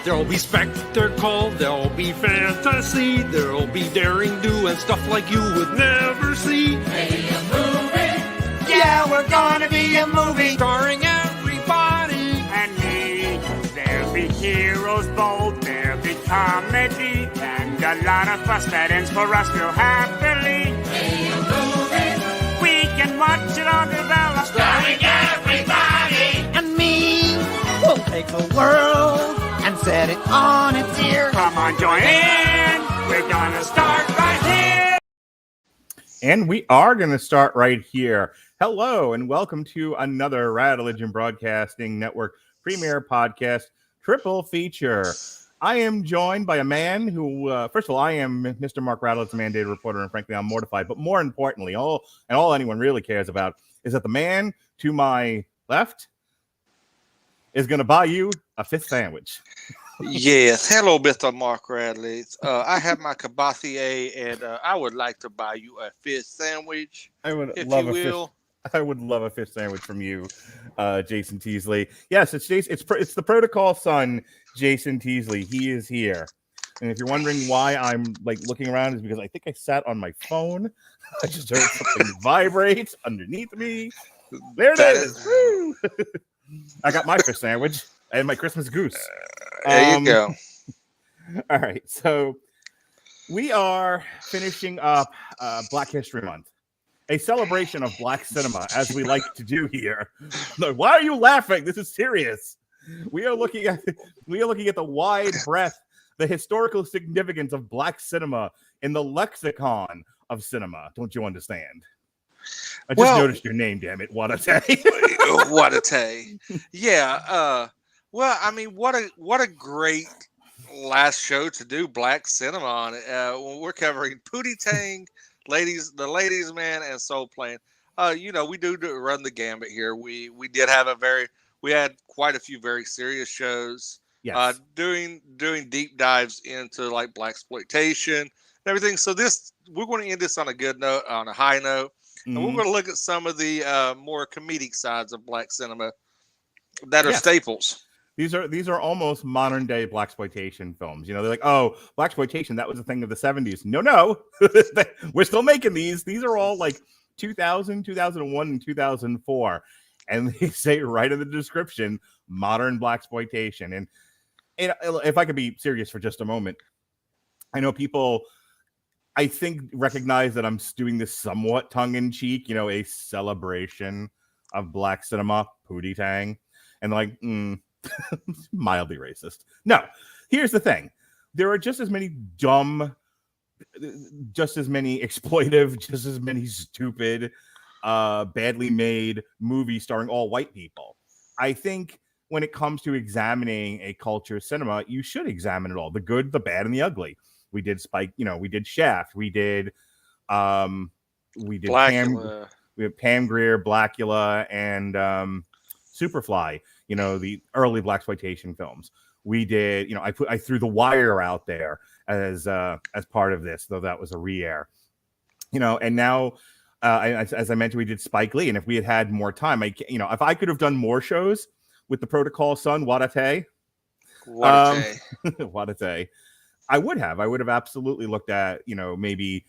There'll be spectacle, there'll be fantasy, there'll be daring do and stuff like you would never see. Be a movie. Yeah, we're gonna be a movie. Starring everybody And me. There'll be heroes bold, there'll be comedy, and a lot of fuss that ends for us real happily. Be a movie. We can watch it all develop. Starring everybody. And me. We'll take the world and set it on its ear. Come on, join in. We're gonna start right here. And we are going to start right here. Hello, and welcome to another Rad Religion Broadcasting Network premiere podcast triple feature. I am joined by a man who, first of all, I am Mr. Mark Radlett's mandated reporter, and frankly, I'm mortified. But more importantly, all anyone really cares about is that the man to my left is going to buy you a fifth sandwich. Yes. Hello, Mr. Mark Radley. I have my cabassier, and I would like to buy you a fish sandwich. I would if love you will. I would love a fish sandwich from you, Jason Teasley. Yes, it's Jason. It's the protocol son, Jason Teasley. He is here. And if you're wondering why I'm like looking around, is because I think I sat on my phone. I just heard something vibrate underneath me. There it is. Woo! I got my fish sandwich and my Christmas goose. There you go. All right, so we are finishing up Black History Month, a celebration of Black cinema, as we like to do here. No, why are you laughing? This is serious. We are looking at the wide breadth, the historical significance of Black cinema in the lexicon of cinema. Don't you understand? I just noticed your name, damn it, Wadate. Wadate. Yeah. Well, I mean, what a great last show to do Black cinema on. When we're covering Pootie Tang, the ladies man, and Soul Plane. We do run the gambit here. We had quite a few very serious shows. Yes. Doing deep dives into like blaxploitation and everything. So we're going to end this on a good note, on a high note. And we're going to look at some of the more comedic sides of Black cinema that are staples. These are almost modern day blaxploitation films. You know, they're like, oh, blaxploitation, that was a thing of the 70s. No, we're still making these. These are all like 2000, 2001, and 2004. And they say right in the description, modern blaxploitation. And if I could be serious for just a moment, I know people, I think, recognize that I'm doing this somewhat tongue-in-cheek, a celebration of Black cinema, Pootie Tang. And like, mildly racist. No, here's the thing. There are just as many dumb, just as many exploitive, just as many stupid, badly made movies starring all white people. I think when it comes to examining a culture cinema, you should examine it all. The good, the bad, and the ugly. We did we did Shaft. We did Pam Grier, Blackula, and Superfly. The early blaxploitation films. We did, I threw The Wire out there as part of this, though that was a re-air. And now, as I mentioned, we did Spike Lee, and if we had had more time, if I could have done more shows with the Protocol son, Wadate, I would have absolutely looked at, maybe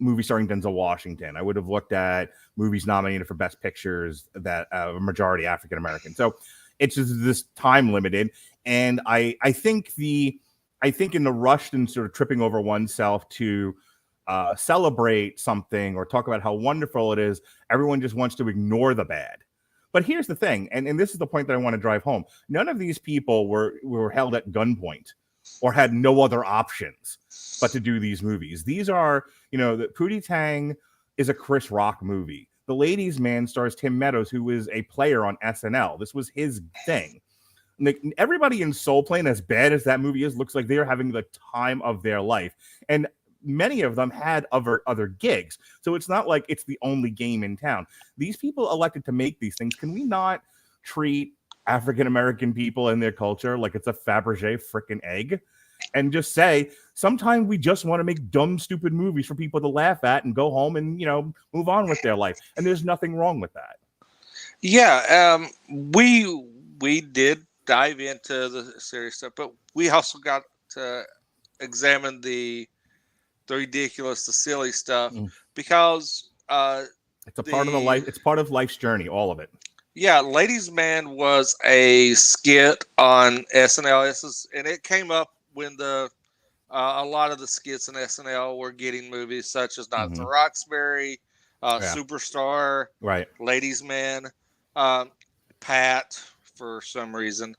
movies starring Denzel Washington. I would have looked at movies nominated for Best Pictures that are majority African American. So it's just this time limited, and I think in the rush and sort of tripping over oneself to celebrate something or talk about how wonderful it is, everyone just wants to ignore the bad. But here's the thing, and this is the point that I want to drive home. None of these people were held at gunpoint or had no other options but to do these movies. These are, the Pootie Tang is a Chris Rock movie. The Ladies Man stars Tim Meadows, who is a player on SNL. This was his thing. Everybody in Soul Plane, as bad as that movie is, looks like they're having the time of their life. And many of them had other gigs. So it's not like it's the only game in town. These people elected to make these things. Can we not treat African-American people and their culture like it's a Fabergé frickin' egg? And just say, sometimes we just want to make dumb, stupid movies for people to laugh at and go home and, move on with their life. And there's nothing wrong with that. Yeah, we did dive into the serious stuff, but we also got to examine the ridiculous, the silly stuff, because it's a part of the life. It's part of life's journey, all of it. Yeah, Ladies Man was a skit on SNL, and it came up when a lot of the skits in SNL were getting movies such as Not the Roxbury, Superstar, right, Ladies Man, Pat for some reason.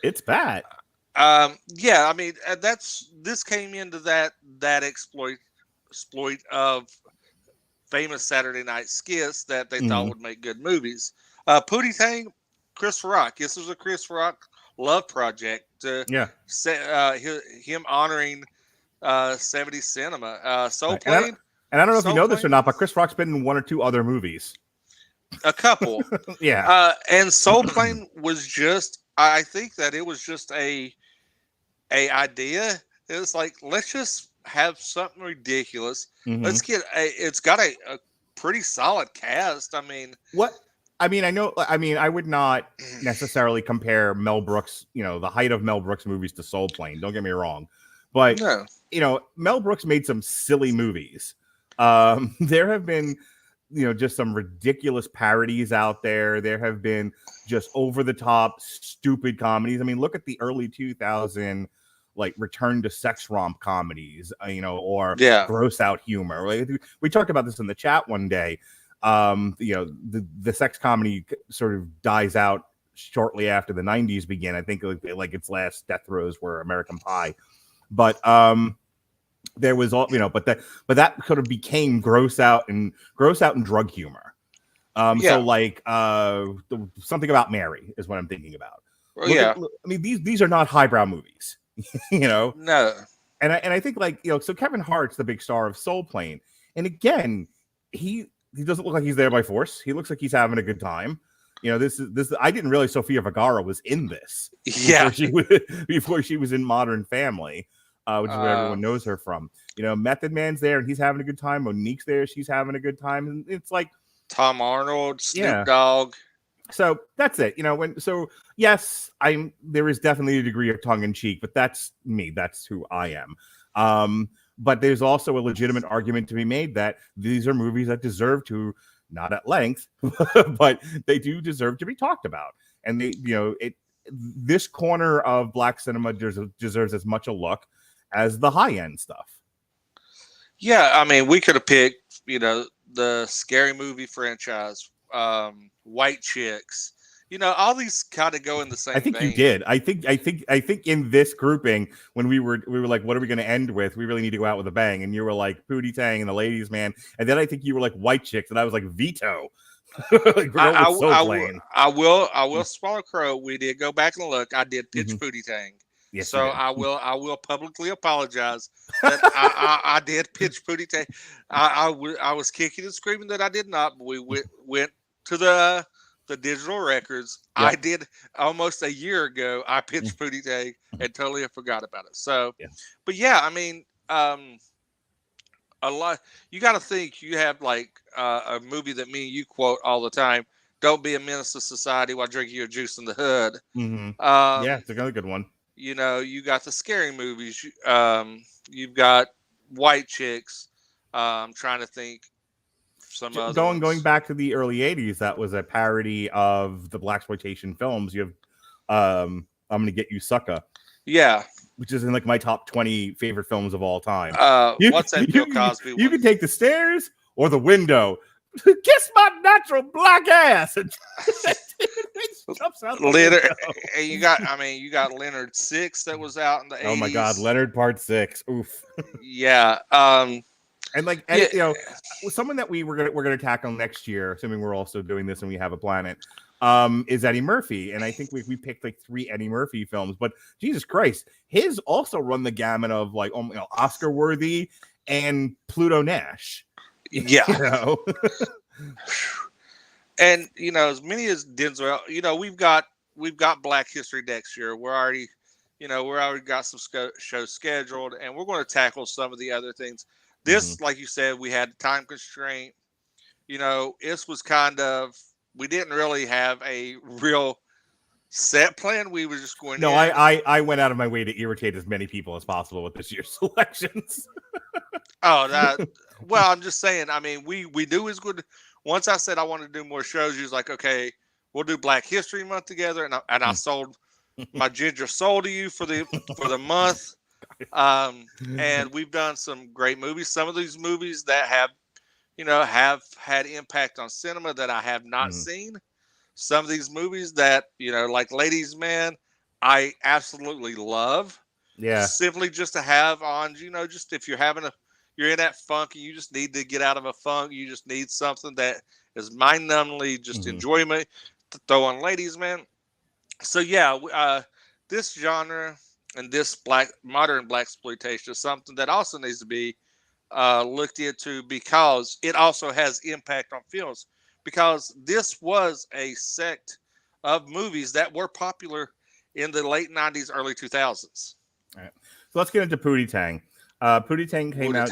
It's Pat. Yeah, I mean this came into that exploit of famous Saturday night skits that they thought would make good movies. Pootie Tang, Chris Rock. This was a Chris Rock love project. Him honoring 70s cinema. Soul Plane. And I don't know if you know this or not, but Chris Rock's been in one or two other movies. A couple. Yeah. And Soul Plane was just, I think that it was just a idea. It was like, let's just have something ridiculous. Let's get it's got a pretty solid cast. I mean, I would not necessarily compare Mel Brooks, the height of Mel Brooks movies to Soul Plane. Don't get me wrong. But, Mel Brooks made some silly movies. There have been, just some ridiculous parodies out there. There have been just over the top, stupid comedies. I mean, look at the early 2000 like return to sex romp comedies, or gross out humor. We talked about this in the chat one day. The sex comedy sort of dies out shortly after the 90s begin. I think like its last death throes were American Pie, but there was all but that sort of became gross out and drug humor. So like something about Mary is what I'm thinking about. I mean these are not highbrow movies. No. And I think so Kevin Hart's the big star of Soul Plane, and again he doesn't look like he's there by force. He looks like he's having a good time. This I didn't realize Sofia Vergara was in this before she was in Modern Family, which is where everyone knows her from. Method Man's there and he's having a good time. Monique's there, she's having a good time, and it's like Tom Arnold, Snoop Dogg. So that's it. Yes, there is definitely a degree of tongue in cheek, but that's me. That's who I am. But there's also a legitimate argument to be made that these are movies that deserve to, not at length, but they do deserve to be talked about. And this corner of black cinema deserves as much a look as the high end stuff. Yeah, I mean, we could have picked, the Scary Movie franchise, White Chicks, all these kind of go in the same I think vein. You did. I think in this grouping, when we were like, what are we going to end with? We really need to go out with a bang. And you were like Pootie Tang and the Ladies Man. And then I think you were like White Chicks, and I was like Veto. I will swallow crow. We did go back and look. I did pitch Pootie Tang. Yes, so I will publicly apologize that I did pitch Pootie Tang. I was kicking and screaming that I did not, but we went to the digital records. Yep. I did almost a year ago. I pitched Pootie Tang and totally forgot about it. So, but yeah, I mean, a lot. You got to think. You have like a movie that me and you quote all the time. Don't be a menace to society while drinking your juice in the hood. It's another good one. You got the scary movies. You've got White Chicks. I'm trying to think. Going back to the early 80s, that was a parody of the blaxploitation films. You have I'm Gonna Get You Sucker. Yeah. Which is in like my top 20 favorite films of all time. What's that Bill Cosby one? You can take the stairs or the window. Kiss my natural black ass. And jumps out Leonard, and you got Leonard 6 that was out in the 80s. Oh my God, Leonard Part 6. Oof. Yeah. Someone that we're gonna tackle next year, assuming we're also doing this and we have a planet, is Eddie Murphy. And I think we picked like 3 Eddie Murphy films, but Jesus Christ, his also run the gamut of like Oscar worthy and Pluto Nash. Yeah. And as many as Denzel, we've got Black History next year. We're already got some shows scheduled, and we're going to tackle some of the other things. This, like you said, we had time constraint. This was kind of, we didn't really have a real set plan. We were just going. No, in. I went out of my way to irritate as many people as possible with this year's selections. Well, I'm just saying. I mean, we do as good. Once I said I wanted to do more shows, you was like, okay, we'll do Black History Month together, and I sold my ginger soul to you for the month. And we've done some great movies. Some of these movies that have had impact on cinema that I have not seen. Some of these movies that, like Ladies Man, I absolutely love. Yeah. Simply just to have on, just if you're in that funk and you just need to get out of a funk, you just need something that is mind-numbingly just enjoyment to throw on Ladies Man. So yeah, this genre and this modern blaxploitation is something that also needs to be looked into, because it also has impact on films, because this was a sect of movies that were popular in the late 90s, early 2000s. All right. So let's get into Pootie Tang. Pootie Tang came out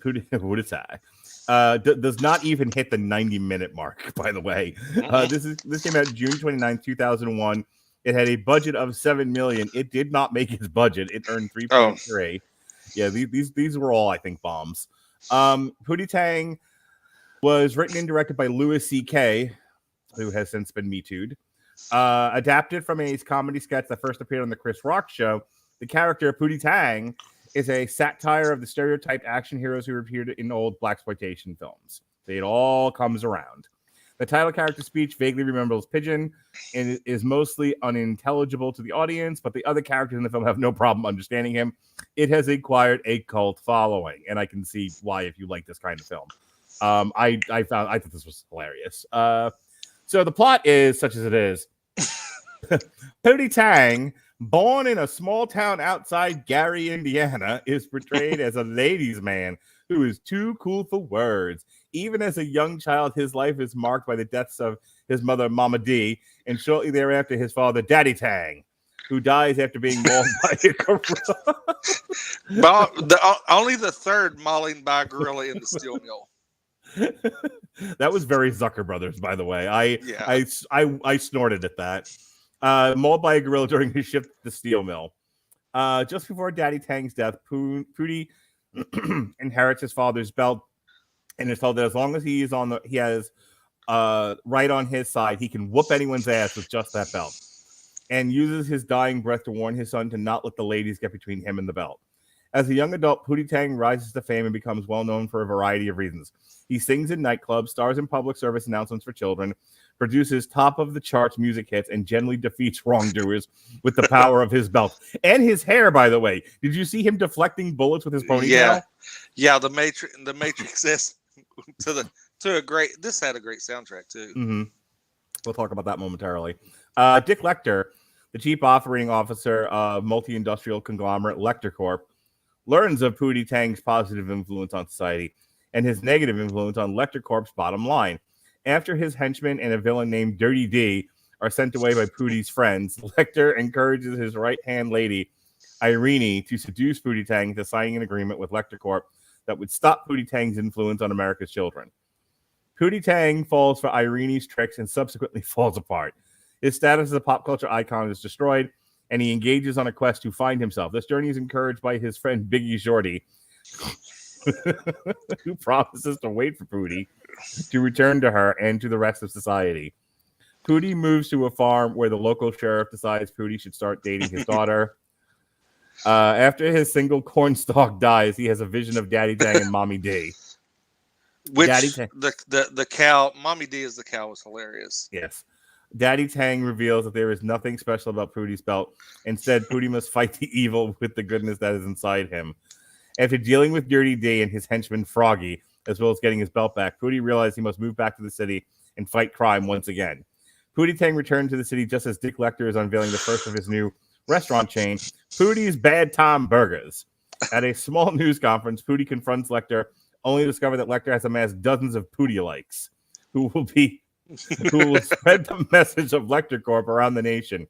Pootie Tang. Does not even hit the 90-minute mark, by the way. This came out June 29, 2001. It had a budget of $7 million. It did not make its budget. It earned 3.3. Yeah, these were all, I think, bombs. Pootie Tang was written and directed by Louis C.K., who has since been Me Too'd. Adapted from a comedy sketch that first appeared on the Chris Rock Show, the character Pootie Tang is a satire of the stereotyped action heroes who appeared in old blaxploitation films. It all comes around. The title character's speech vaguely resembles Pigeon and is mostly unintelligible to the audience, but the other characters in the film have no problem understanding him. It has acquired a cult following, and I can see why if you like this kind of film. I thought this was hilarious. So the plot is such as it is. Pootie Tang, born in a small town outside Gary, Indiana, is portrayed as a ladies' man who is too cool for words. Even as a young child, his life is marked by the deaths of his mother, Mama D, and shortly thereafter, his father, Daddy Tang, who dies after being mauled by a gorilla. Only the third mauling by a gorilla in the steel mill. That was very Zucker Brothers, by the way. I snorted at that. Mauled by a gorilla during his shift to the steel mill. Just before Daddy Tang's death, Pootie inherits his father's belt, and is told that as long as he has right on his side, he can whoop anyone's ass with just that belt. And uses his dying breath to warn his son to not let the ladies get between him and the belt. As a young adult, Pootie Tang rises to fame and becomes well known for a variety of reasons. He sings in nightclubs, stars in public service announcements for children, produces top-of-the-charts music hits, and generally defeats wrongdoers with the power of his belt. And his hair, by the way. Did you see him deflecting bullets with his ponytail? Yeah. The Matrix is this had a great soundtrack too. Mm-hmm. We'll talk about that momentarily. Dick Lecter, the chief operating officer of multi-industrial conglomerate Lecter Corp, learns of Pootie Tang's positive influence on society and his negative influence on Lecter Corp's bottom line. After his henchmen and a villain named Dirty D are sent away by Pootie's friends, Lecter encourages his right-hand lady, Irene, to seduce Pootie Tang into signing an agreement with Lecter Corp that would stop Pootie Tang's influence on America's children. Pootie Tang falls for Irene's tricks and subsequently falls apart. His status as a pop culture icon is destroyed, and he engages on a quest to find himself. This journey is encouraged by his friend Biggie Shorty, who promises to wait for Pootie to return to her and to the rest of society. Pootie moves to a farm where the local sheriff decides Pootie should start dating his daughter. After his single cornstalk dies, he has a vision of Daddy Tang and Mommy D. Which the cow, Mommy D is the cow, was hilarious. Yes. Daddy Tang reveals that there is nothing special about Pootie's belt. Instead, Pootie must fight the evil with the goodness that is inside him. After dealing with Dirty D and his henchman Froggy, as well as getting his belt back, Pootie realized he must move back to the city and fight crime once again. Pootie Tang returned to the city just as Dick Lecter is unveiling the first of his new restaurant chain, Pootie's Bad Time Burgers. At a small news conference, Pootie confronts Lecter, only to discover that Lecter has amassed dozens of Pootie-likes who will spread the message of Lecter Corp around the nation.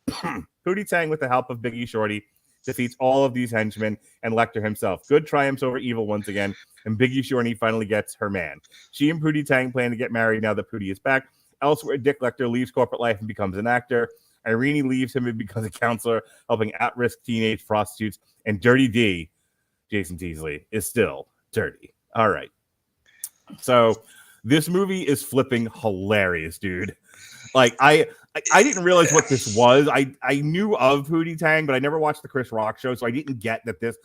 Pootie Tang, with the help of Biggie Shorty, defeats all of these henchmen and Lecter himself. Good triumphs over evil once again, and Biggie Shorty finally gets her man. She and Pootie Tang plan to get married now that Pootie is back. Elsewhere, Dick Lecter leaves corporate life and becomes an actor. Irene leaves him and becomes a counselor helping at-risk teenage prostitutes. And Dirty D, Jason Teasley, is still dirty. All right. So this movie is flipping hilarious, dude. Like I didn't realize what this was. I knew of Pootie Tang, but I never watched the Chris Rock show, so I didn't get that this.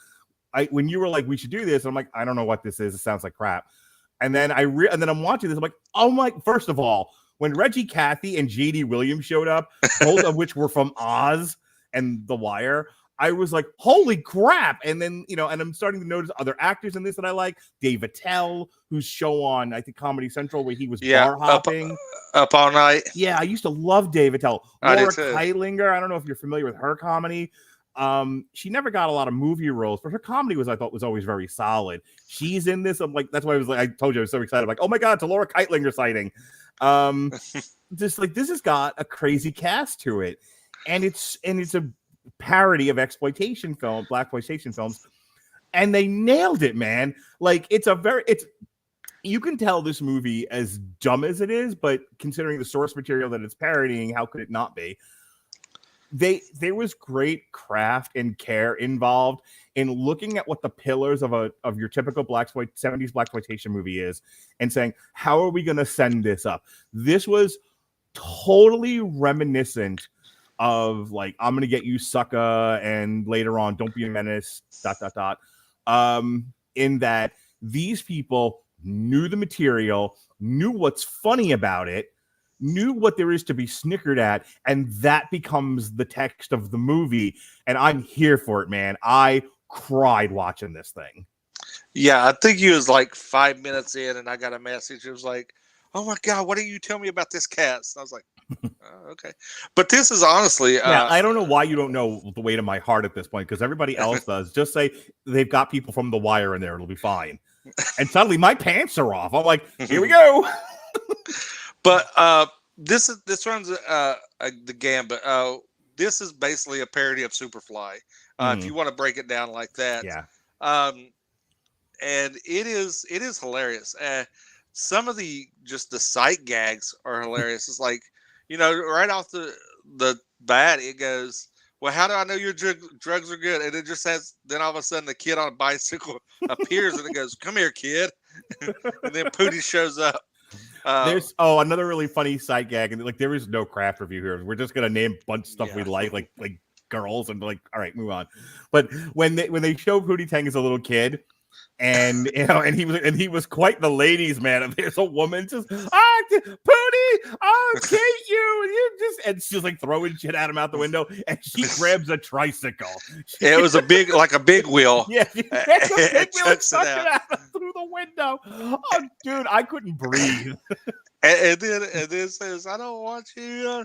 When you were like, we should do this, I'm like, I don't know what this is. It sounds like crap. And then and then I'm watching this. I'm like, oh my! First of all, when Reggie Cathy and J.D. Williams showed up, both of which were from Oz and The Wire, I was like, holy crap. And then, and I'm starting to notice other actors in this that I like. Dave Attell, whose show on, I think, Comedy Central, where he was bar hopping. Up All Night. Yeah, I used to love Dave Attell. I Laura did too. Keitlinger, I don't know if you're familiar with her comedy. She never got a lot of movie roles, but her comedy I thought was always very solid. She's in this. I'm like, that's why I was like, I told you I was so excited. I'm like, oh my God, it's a Laura Keitlinger sighting. Just like this has got a crazy cast to it. And it's a parody of blaxploitation films, and they nailed it, man. Like you can tell this movie, as dumb as it is, but considering the source material that it's parodying, how could it not be? There was great craft and care involved in looking at what the pillars of your typical 70s blaxploitation movie is, and saying, how are we going to send this up? This was totally reminiscent of like, I'm gonna get you, sucker, and later on, don't be a menace, ... In that these people knew the material, knew what's funny about it, knew what there is to be snickered at, and that becomes the text of the movie. And I'm here for it, man. I cried watching this thing. Yeah, I think he was like 5 minutes in, and I got a message. It was like, oh my God, what do you tell me about this cast? And I was like, oh, okay. But this is honestly... I don't know why you don't know the weight of my heart at this point, because everybody else does. Just say they've got people from The Wire in there. It'll be fine. And suddenly my pants are off. I'm like, here we go. But this runs the gambit. This is basically a parody of Superfly. If you want to break it down like that. Yeah. And it is hilarious. Some of the sight gags are hilarious. It's like, right off the bat, it goes, well, how do I know your drugs are good? And it just then all of a sudden the kid on a bicycle appears and it goes, come here, kid. And then Pootie shows up. There's another really funny sight gag, and like there is no craft review here. We're just gonna name a bunch of stuff we like girls, and like, all right, move on. But when they show Pootie Tang as a little kid, and he was quite the ladies' man. And there's a woman just, Pootie, Kate, and she's like throwing shit at him out the window, and she grabs a tricycle. It was a big wheel. Yeah, she grabs a big wheel and sucks it out through the window. Oh, dude, I couldn't breathe. and then says, I don't want you.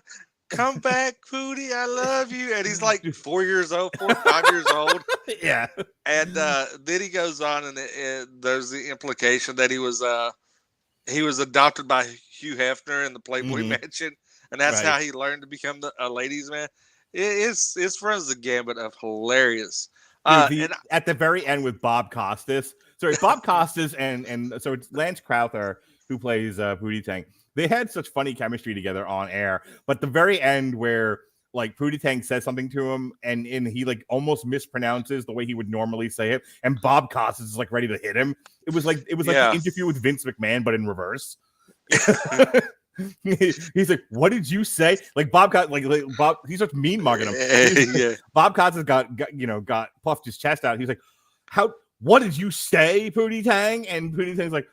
Come back, Pootie. I love you. And he's like 4 years old, 4 or 5 years old. Yeah. And then he goes on, and there's the implication that he was adopted by Hugh Hefner in the Playboy Mansion, and that's how he learned to become a ladies' man. It's runs the gambit of hilarious. At the very end with Bob Costas. Sorry, Bob Costas and so it's Lance Crowther who plays Pootie Tang. They had such funny chemistry together on air, but the very end where like Pootie Tang says something to him and he like almost mispronounces the way he would normally say it, and Bob Costas is like ready to hit him. It was like the interview with Vince McMahon, but in reverse. He's like, "What did you say?" Like Bob he's such mean mugging him. Bob Costas got puffed his chest out. He's like, what did you say, Pootie Tang? And Pootie Tang's like,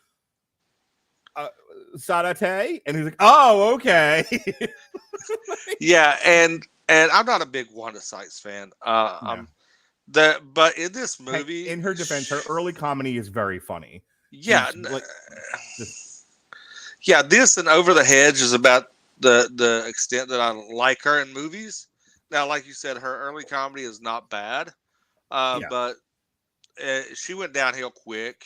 Sarate, and he's like, oh, okay. Yeah, and I'm not a big Wanda Sykes fan. But in this movie, in her defense, her early comedy is very funny. Yeah, this and Over the Hedge is about the extent that I like her in movies. Now, like you said, her early comedy is not bad, but she went downhill quick.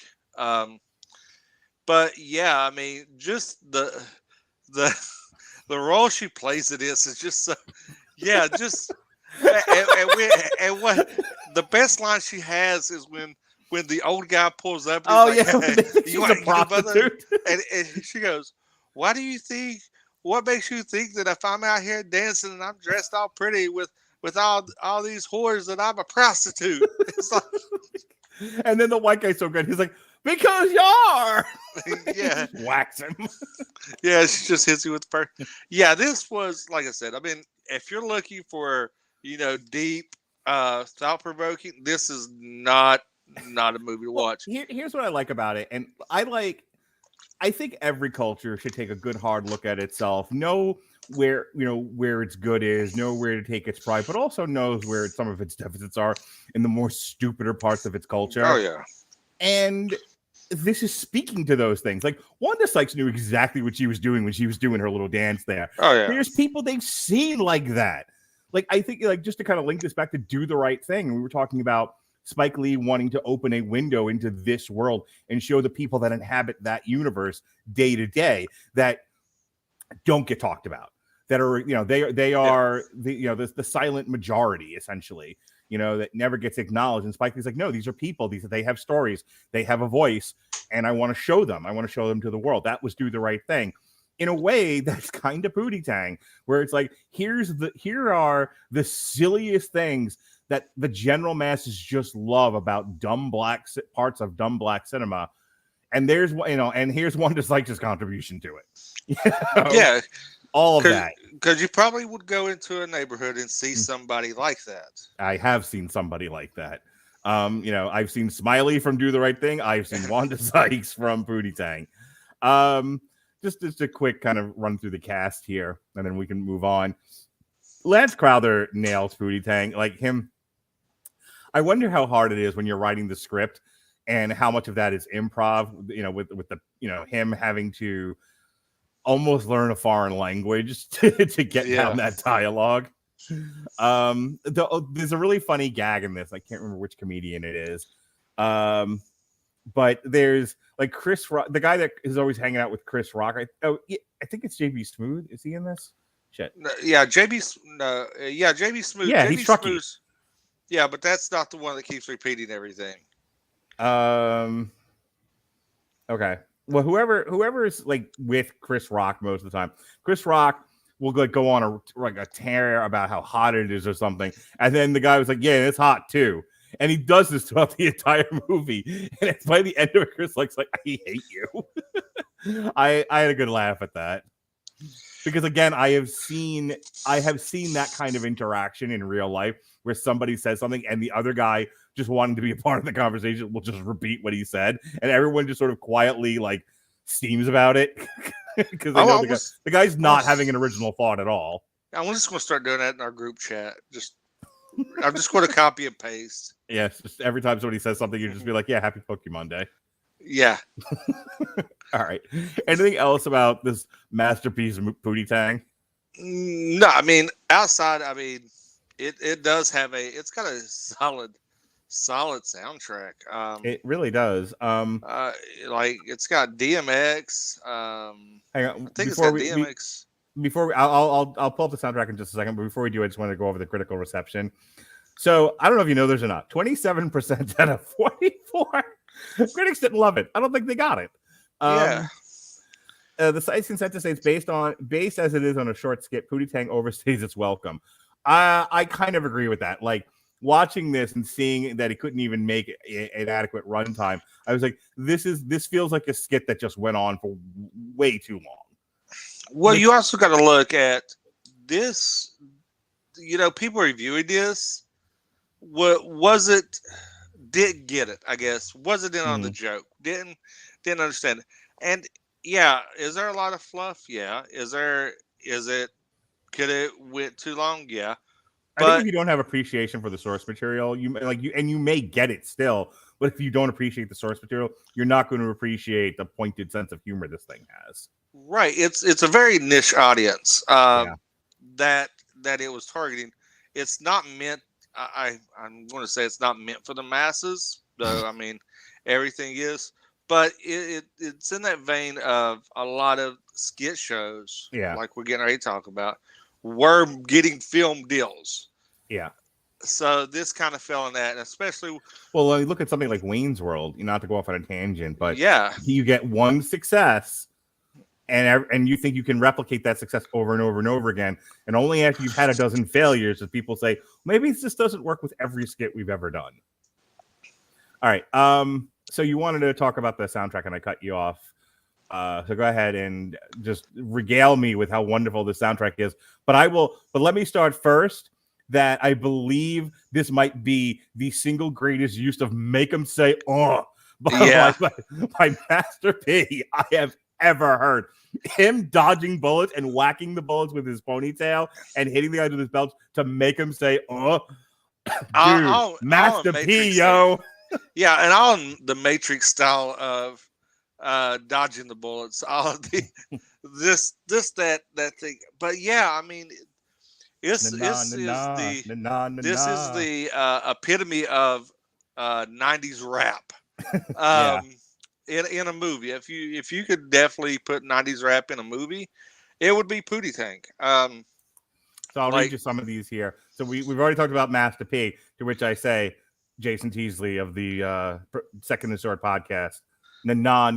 But yeah, I mean, just the role she plays in this is just so, and what the best line she has is when the old guy pulls up. Oh like, yeah, hey, she's a prostitute, and she goes, "Why do you think what makes you think that if I'm out here dancing and I'm dressed all pretty with all these whores that I'm a prostitute? It's like, and then the white guy's so good. He's like, because you are. yeah, Just whacks him. yeah. She just hits you with the first. Yeah, this was like I said. I mean, if you're looking for deep, thought provoking, this is not a movie to watch. Here's what I like about it, and I think every culture should take a good hard look at itself, know where its good is, know where to take its pride, but also knows where some of its deficits are in the more stupider parts of its culture. Oh yeah. And this is speaking to those things. Like Wanda Sykes knew exactly what she was doing when she was doing her little dance there. Oh yeah. There's people they've seen like that. Like I think just to kind of link this back to Do the Right Thing, we were talking about Spike Lee wanting to open a window into this world and show the people that inhabit that universe day to day that don't get talked about, that are they are the silent majority essentially, that never gets acknowledged. And Spike Lee's like, no, these are people. They have stories, they have a voice, and I want to show them. I want to show them to the world. That was Do the Right Thing. In a way, that's kind of Pootie Tang, where it's like, here are the silliest things that the general masses just love about parts of dumb black cinema, and here's Wanda Sykes' contribution to it. Yeah, all of that. Because you probably would go into a neighborhood and see somebody like that. I have seen somebody like that. I've seen Smiley from Do the Right Thing. I've seen Wanda Sykes from Pootie Tang. Just a quick kind of run through the cast here, and then we can move on. Lance Crowther nails Pootie Tang. Like him, I wonder how hard it is when you're writing the script and how much of that is improv, with the, him having to almost learn a foreign language to get down that dialogue. There's a really funny gag in this. I can't remember which comedian it is. But there's like Chris Rock, the guy that is always hanging out with Chris Rock. I think it's JB Smoove. Is he in this? Shit. Yeah, JB Smoove. Yeah, JB he's Truckee. Yeah, but that's not the one that keeps repeating everything. Okay. Well, whoever is like with Chris Rock most of the time, Chris Rock will go on a tear about how hot it is or something, and then the guy was like, "Yeah, it's hot too." And he does this throughout the entire movie. And it's by the end of it, Chris Rock's like, I hate you. I had a good laugh at that. Because again, I have seen that kind of interaction in real life where somebody says something and the other guy, just wanting to be a part of the conversation, will just repeat what he said. And everyone just sort of quietly steams about it. Because they know the guy's not having an original thought at all. I'm just going to start doing that in our group chat. I'm just going to copy and paste. Yes, just every time somebody says something, you just be like, yeah, happy Pokemon Day. Yeah. All right. Anything else about this masterpiece of Pootie Tang? No, I mean, outside, it does have it's got a solid soundtrack. It really does. It's got DMX. Hang on. I think it's got DMX. I'll pull up the soundtrack in just a second, but before we do, I just want to go over the critical reception. So I don't know if you know this or not. 27% out of 44 critics didn't love it. I don't think they got it. The site's consensus states based as it is on a short skit, Pootie Tang overstays its welcome. I kind of agree with that. Like watching this and seeing that it couldn't even make an adequate runtime, I was like, this feels like a skit that just went on for way too long. Well, you also got to look at this. People reviewing this. Didn't get it, I guess. Wasn't in on the joke. Didn't understand it. And yeah, is there a lot of fluff? Yeah. Could it went too long? Yeah. But I think if you don't have appreciation for the source material, you may get it still, but if you don't appreciate the source material, you're not going to appreciate the pointed sense of humor this thing has. Right. It's a very niche audience that it was targeting. It's not meant. I'm going to say it's not meant for the masses, though. I mean, everything is, but it's in that vein of a lot of skit shows, like we're getting ready to talk about, were getting film deals. Yeah. So this kind of fell in that, especially. Well, look at something like Wayne's World. Not to go off on a tangent, but yeah, you get one success, and you think you can replicate that success over and over and over again, and only after you've had a dozen failures does people say, maybe this doesn't work with every skit we've ever done. All right. So you wanted to talk about the soundtrack, and I cut you off. So go ahead and just regale me with how wonderful the soundtrack is. But let me start first. That I believe this might be the single greatest use of "Make 'Em Say by Master P I have ever heard. Him dodging bullets and whacking the bullets with his ponytail and hitting the guys with his belt to make him say Dude, Master P, yo. Yeah, and on the Matrix style of dodging the bullets, all of the that thing. But yeah, I mean, this is the epitome of 90s rap. In a movie. If you could definitely put 90s rap in a movie, it would be Pootie Tang. So I'll read you some of these here. So we've already talked about Master P, to which I say, Jason Teasley of the Second and Sword podcast, na na.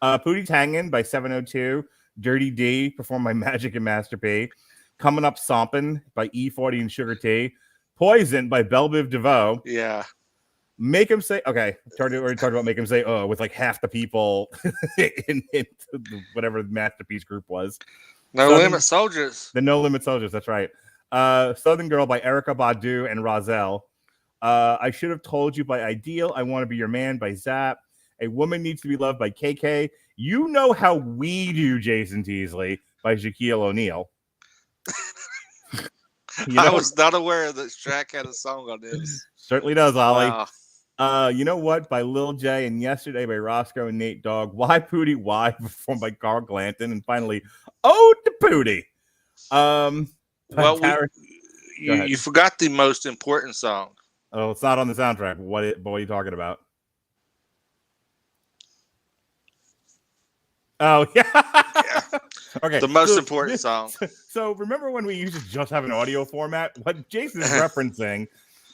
Pootie Tangin' by 702, Dirty D performed by Magic and Master P, Coming Up Stompin' by E40 and Sugar T, Poison by Belle Biv DeVoe. Yeah. Make Him Say, okay, already talked about Make Him Say, with like half the people in whatever the Masterpiece group was. Limit Soldiers. The No Limit Soldiers, that's right. Southern Girl by Erykah Badu and Rozelle. I Should Have Told You by Ideal. I Want to Be Your Man by Zapp. A Woman Needs to Be Loved by KK. You Know How We Do, Jason Teasley by Shaquille O'Neal. I was not aware that Shaq had a song on this. Certainly does, Ollie. Wow. You Know What by Lil J, and Yesterday by Roscoe and Nate Dogg. Why Pootie Why performed by Carl Glanton, and finally Ode to Pootie. You forgot the most important song. Oh, it's not on the soundtrack. What are you talking about? Oh, yeah. Okay. The most important song. So remember when we used to just have an audio format? What Jason is referencing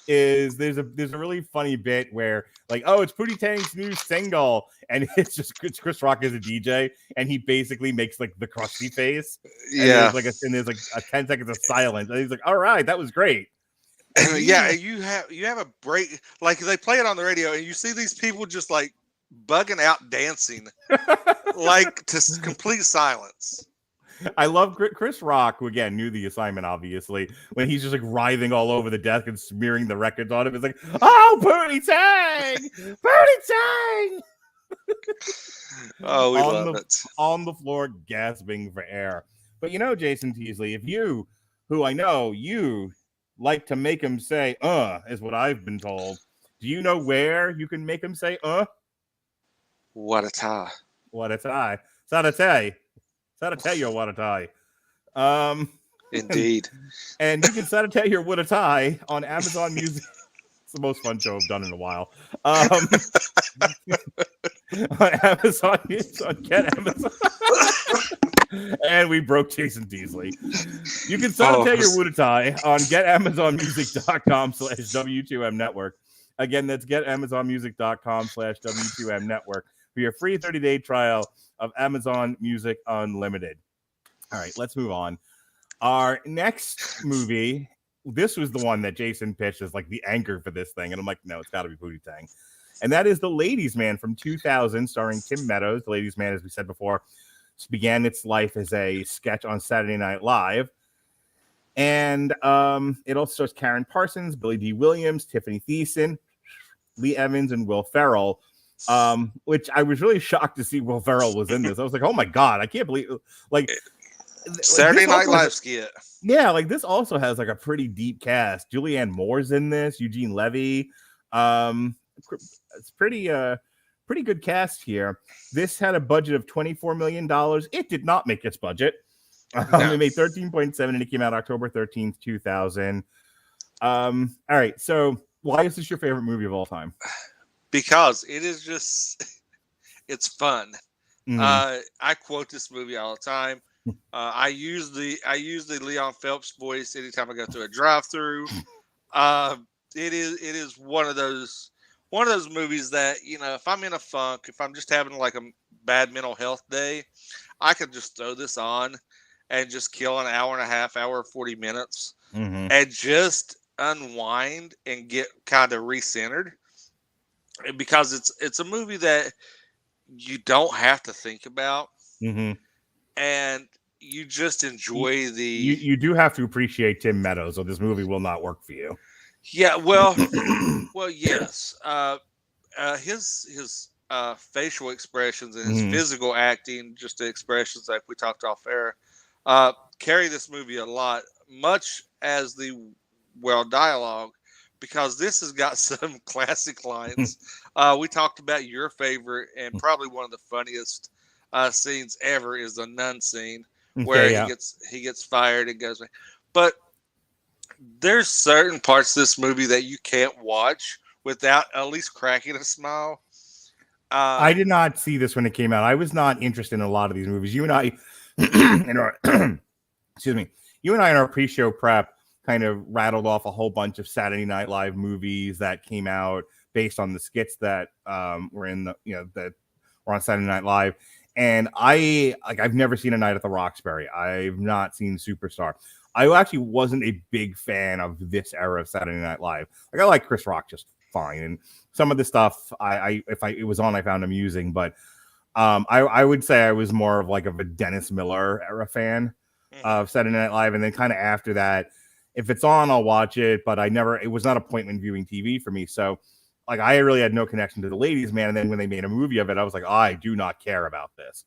is there's a really funny bit where like, it's Pootie Tang's new single, and it's Chris Rock as a DJ, and he basically makes like the crusty face. Yeah. And there's like a 10 seconds of silence, and he's like, "All right, that was great." Yeah, you have a break, like they play it on the radio, and you see these people just like bugging out dancing, like to complete silence. I love Chris Rock, who again knew the assignment, obviously, when he's just like writhing all over the desk and smearing the records on him. It's like, "Oh, Pootie Tang! Pootie Tang!" Oh, we love it. On the floor, gasping for air. But Jason Teasley, if you, who I know you like to make him say, is what I've been told. Do you know where you can make him say, What a tie. What a tie. Sadatay. Sadatay, what a tie. Indeed. And you can Sadatay your what a tie on Amazon Music. It's the most fun show I've done in a while. On Amazon Music, get Amazon. And we broke Jason Teasley. You can Sadatay your what a tie on getamazonmusic.com/W2M network. Again, that's getamazonmusic.com/W2M network for your free 30-day trial of Amazon Music Unlimited. All right, let's move on. Our next movie, this was the one that Jason pitched as like the anchor for this thing, and I'm like, no, it's got to be Pootie Tang. And that is The Ladies' Man from 2000, starring Tim Meadows. The Ladies' Man, as we said before, began its life as a sketch on Saturday Night Live. And it also stars Karen Parsons, Billy D. Williams, Tiffany Thiessen, Lee Evans, and Will Ferrell. Which I was really shocked to see Will Ferrell was in this. I was like, oh my God, I can't believe Saturday Night Live skit. Yeah, like this also has like a pretty deep cast. Julianne Moore's in this, Eugene Levy. It's pretty good cast here. This had a budget of $24 million. It did not make its budget. It made 13.7 and it came out October 13th, 2000. All right, so why is this your favorite movie of all time? Because it is just, it's fun. Mm-hmm. I quote this movie all the time. I use the Leon Phelps voice anytime I go through a drive-through. It is one of those one of those movies that, you know, if I'm in a funk, if I'm just having like a bad mental health day, I could just throw this on and just kill an hour and a half, hour, 40 minutes Mm-hmm. and just unwind and get kind of recentered, because it's a movie that you don't have to think about, Mm-hmm. and you just enjoy the You do have to appreciate Tim Meadows, or this movie will not work for you. yeah, well, yes, his facial expressions and his Mhm. physical acting, just the expressions like we talked off air, carry this movie a lot, much as the dialogue, because this has got some classic lines. We talked about your favorite and probably one of the funniest scenes ever is the nun scene where Okay, yeah. he gets fired and goes, but there's certain parts of this movie that you can't watch without at least cracking a smile. I did not see this when it came out. I was not interested in a lot of these movies. You and I, in our, excuse me, you and I in our pre-show prep kind of rattled off a whole bunch of Saturday Night Live movies that came out based on the skits that were in the, that were on Saturday Night Live. And I've never seen A Night at the Roxbury. I've not seen Superstar. I actually wasn't a big fan of this era of Saturday Night Live. Like, I like Chris Rock just fine, and some of the stuff it was on, I found amusing. But I would say I was more of a Dennis Miller era fan of Saturday Night Live, and then kind of after that, if it's on, I'll watch it. But it was not appointment viewing TV for me. So I really had no connection to the Ladies Man. And then when they made a movie of it, I was like, I do not care about this.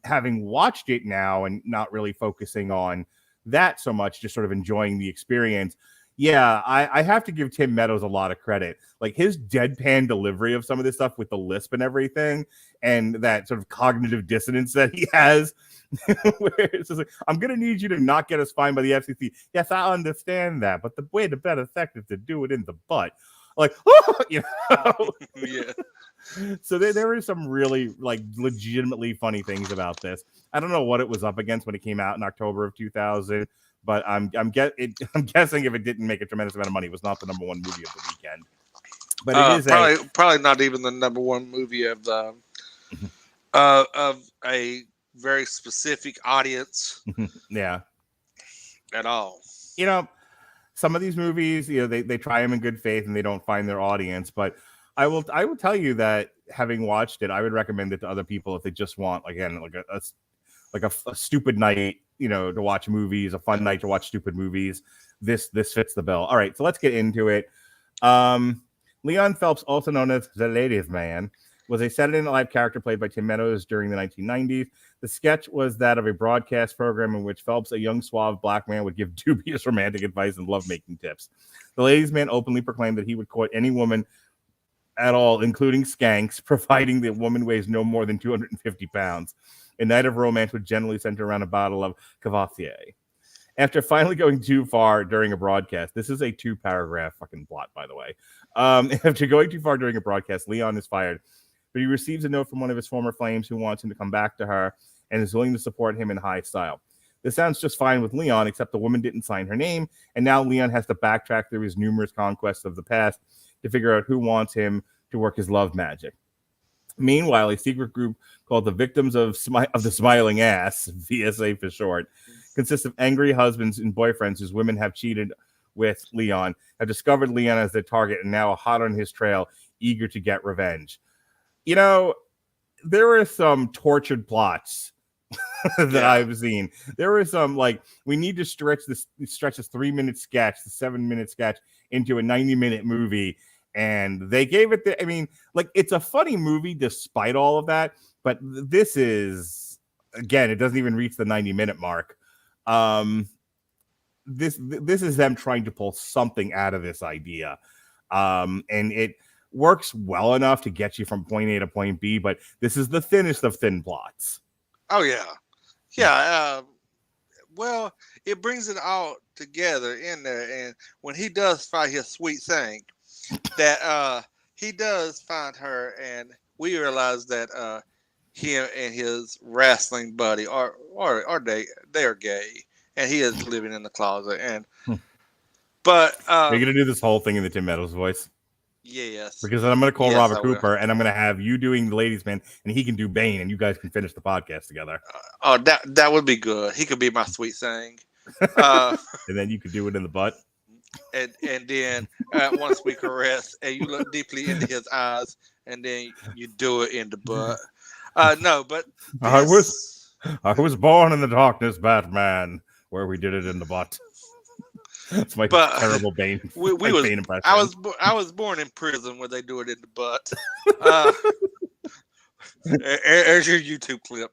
Having watched it now and not really focusing on that so much, just sort of enjoying the experience. Yeah, I have to give Tim Meadows a lot of credit. Like, his deadpan delivery of some of this stuff with the lisp and everything, and that sort of cognitive dissonance that he has, where it's just like, I'm going to need you to not get us fined by the FCC. Yes, I understand that, but the way to better effect is to do it in the butt. Like, Yeah. So there were some really legitimately funny things about this. I don't know what it was up against when it came out in October of 2000, but I'm guessing if it didn't make a tremendous amount of money, it was not the number one movie of the weekend. But it is probably not even the number one movie of the of a very specific audience. Yeah, at all. Some of these movies, they try them in good faith and they don't find their audience. But I will tell you that, having watched it, I would recommend it to other people if they just want, again, a stupid night, to watch movies, a fun night to watch stupid movies. This fits the bill. All right, so let's get into it. Leon Phelps, also known as the Ladies Man, was a Saturday Night Live character played by Tim Meadows during the 1990s. The sketch was that of a broadcast program in which Phelps, a young, suave black man, would give dubious romantic advice and lovemaking tips. The Ladies Man openly proclaimed that he would court any woman at all, including skanks, providing the woman weighs no more than 250 pounds. A night of romance would generally center around a bottle of Cavassier. After finally going too far during a broadcast, this is a 2-paragraph fucking plot, by the way. After going too far during a broadcast, Leon is fired, but he receives a note from one of his former flames who wants him to come back to her and is willing to support him in high style. This sounds just fine with Leon, except the woman didn't sign her name, and now Leon has to backtrack through his numerous conquests of the past to figure out who wants him to work his love magic. Meanwhile, a secret group called the Victims of the Smiling Ass, VSA for short, consists of angry husbands and boyfriends whose women have cheated with Leon, have discovered Leon as their target, and now are hot on his trail, eager to get revenge. There were some tortured plots that I've seen. There was some we need to stretch this 3-minute sketch, the 7-minute sketch, into a 90-minute movie, and they gave it it's a funny movie despite all of that. But this is, again, it doesn't even reach the 90-minute mark. This is them trying to pull something out of this idea, and it works well enough to get you from point A to point B. But this is the thinnest of thin plots. Oh yeah. Well, it brings it all together in there, and when he does find his sweet thing, that he does find her, and we realize that him and his wrestling buddy are they are gay, and he is living in the closet. And but are you gonna do this whole thing in the Tim Meadows voice? Yes. Because then I'm going to call Yes, Robert I will. Cooper, and I'm going to have you doing the Ladies Man, and he can do Bane, and you guys can finish the podcast together. Oh, that would be good. He could be my sweet thing. And then you could do it in the butt. And then once we caress, and you look deeply into his eyes, and then you do it in the butt. No, but I was born in the darkness, Batman, where we did it in the butt. That's my terrible Bane. Bane impression. I was born in prison where they do it in the butt. There's your YouTube clip.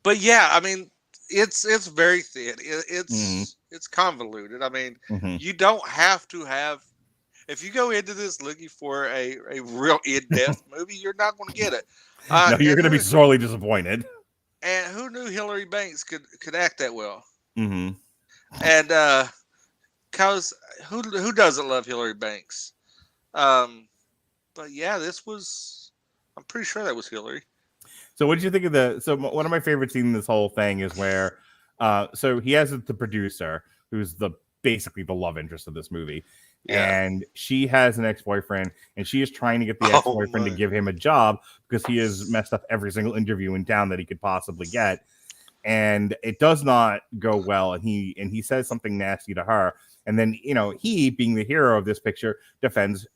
But yeah, I mean, it's very thin. It's convoluted. I mean, you don't have to have. If you go into this looking for a real in-depth movie, you're not going to get it. No, you're going to be sorely disappointed. And who knew Hillary Banks could act that well? Mm-hmm. And cause who doesn't love Hillary Banks? But yeah, I'm pretty sure that was Hillary. So what did you think of so one of my favorite scenes in this whole thing is where so he has the producer who's basically the love interest of this movie. Yeah. And she has an ex-boyfriend, and she is trying to get the ex-boyfriend to give him a job because he has messed up every single interview in town that he could possibly get. And it does not go well. And he says something nasty to her. And then, he, being the hero of this picture, defends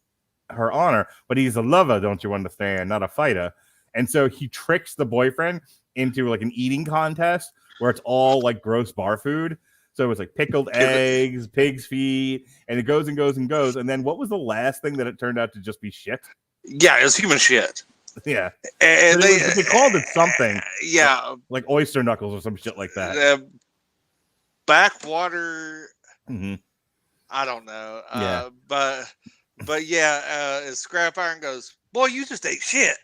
her honor. But he's a lover, don't you understand? Not a fighter. And so he tricks the boyfriend into like an eating contest where it's all like gross bar food. So it was like pickled eggs, pig's feet, and it goes and goes and goes. And then what was the last thing that it turned out to just be shit? Yeah, it was human shit. Yeah. And they called it something. Yeah. Like oyster knuckles or some shit like that. Backwater. Mm-hmm. I don't know. Yeah. But yeah, as Scrap Iron goes, boy, you just ate shit.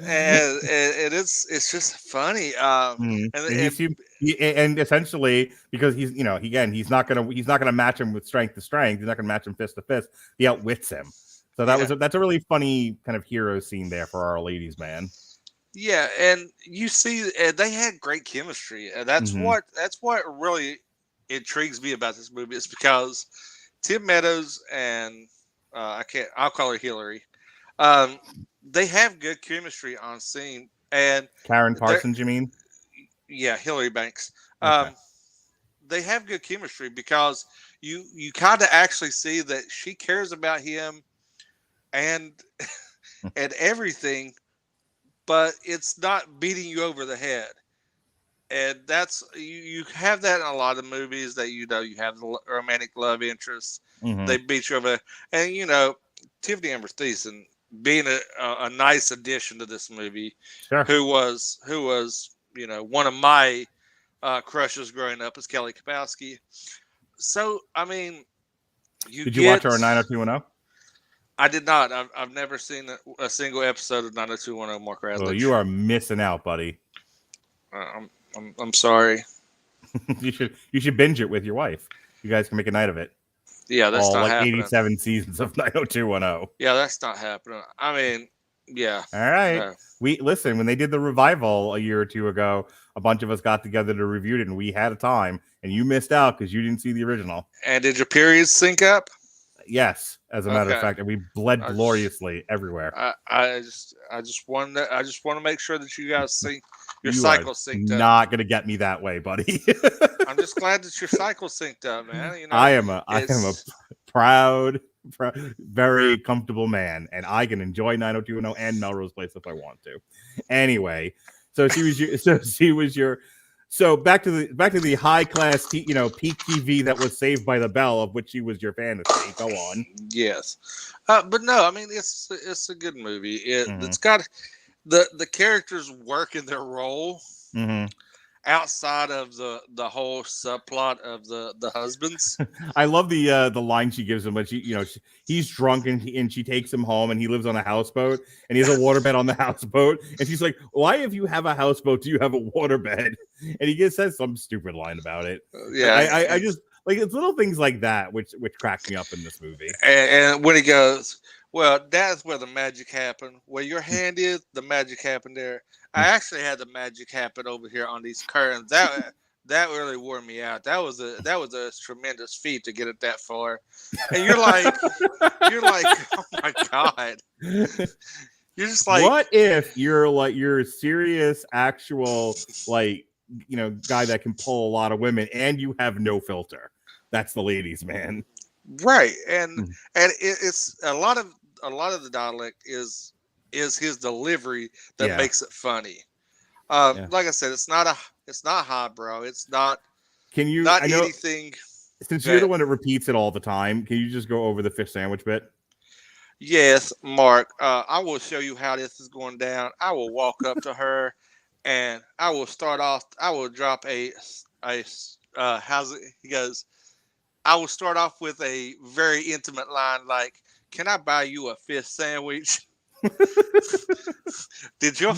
and it's just funny. And essentially, because he's he's not gonna match him with strength to strength. He's not gonna match him fist to fist. He outwits him. So that's a really funny kind of hero scene there for our ladies, man. Yeah, and you see, they had great chemistry, and that's what really intrigues me about this movie. Is because Tim Meadows and I'll call her Hillary. They have good chemistry on scene, and Karen Parsons, you mean? Yeah, Hillary Banks. Okay. They have good chemistry because you kind of actually see that she cares about him and everything, but it's not beating you over the head. And that's you have that in a lot of movies that you have the romantic love interests. Mm-hmm. They beat you over, and Tiffany Amber Thiessen being a nice addition to this movie, sure. who was one of my crushes growing up is Kelly Kapowski. So I mean, did you watch her on 90210? I did not. I've never seen a single episode of 90210. Mark Radley. Well, you are missing out, buddy. I'm sorry. You should binge it with your wife. You guys can make a night of it. Yeah, that's not happening. 87 seasons of 90210. Yeah, that's not happening. I mean, yeah. All right. We listen, when they did the revival a year or two ago, a bunch of us got together to review it, and we had a time, and you missed out because you didn't see the original. And did your periods sync up? Yes, as a matter of fact, and we bled gloriously everywhere. I just want to make sure that you guys see your cycle synced up. Not gonna get me that way, buddy. I'm just glad that your cycle synced up, man. I am a proud, very comfortable man, and I can enjoy 90210 and Melrose Place if I want to. Anyway, so she was your. So back to the high class, peak TV that was Saved by the Bell, of which she was your fantasy. Go on. Yes, but no, I mean it's a good movie. It's got the characters work in their role outside of the whole subplot of the husbands. I love the line she gives him when he's drunk and she takes him home and he lives on a houseboat and he has a waterbed on the houseboat and she's like, why if you have a houseboat do you have a waterbed? And he just says some stupid line about it. Yeah, I just like it's little things like that which crack me up in this movie. And when he goes, well, that's where the magic happened. Where your hand is, the magic happened there. I actually had the magic happen over here on these curtains. that really wore me out. That was a tremendous feat to get it that far. And you're like, oh my god. You're just like, what if you're a serious, actual, like, guy that can pull a lot of women, and you have no filter? That's the ladies' man, right? And it's a lot of the dialect is his delivery that makes it funny. Like I said, it's not highbrow. It's not. Can you? Not anything. Since you're the one that repeats it all the time, can you just go over the fish sandwich bit? Yes, Mark. I will show you how this is going down. I will walk up to her, and I will start off. I will drop how's it? He goes, I will start off with a very intimate line like, "Can I buy you a fish sandwich?" Is your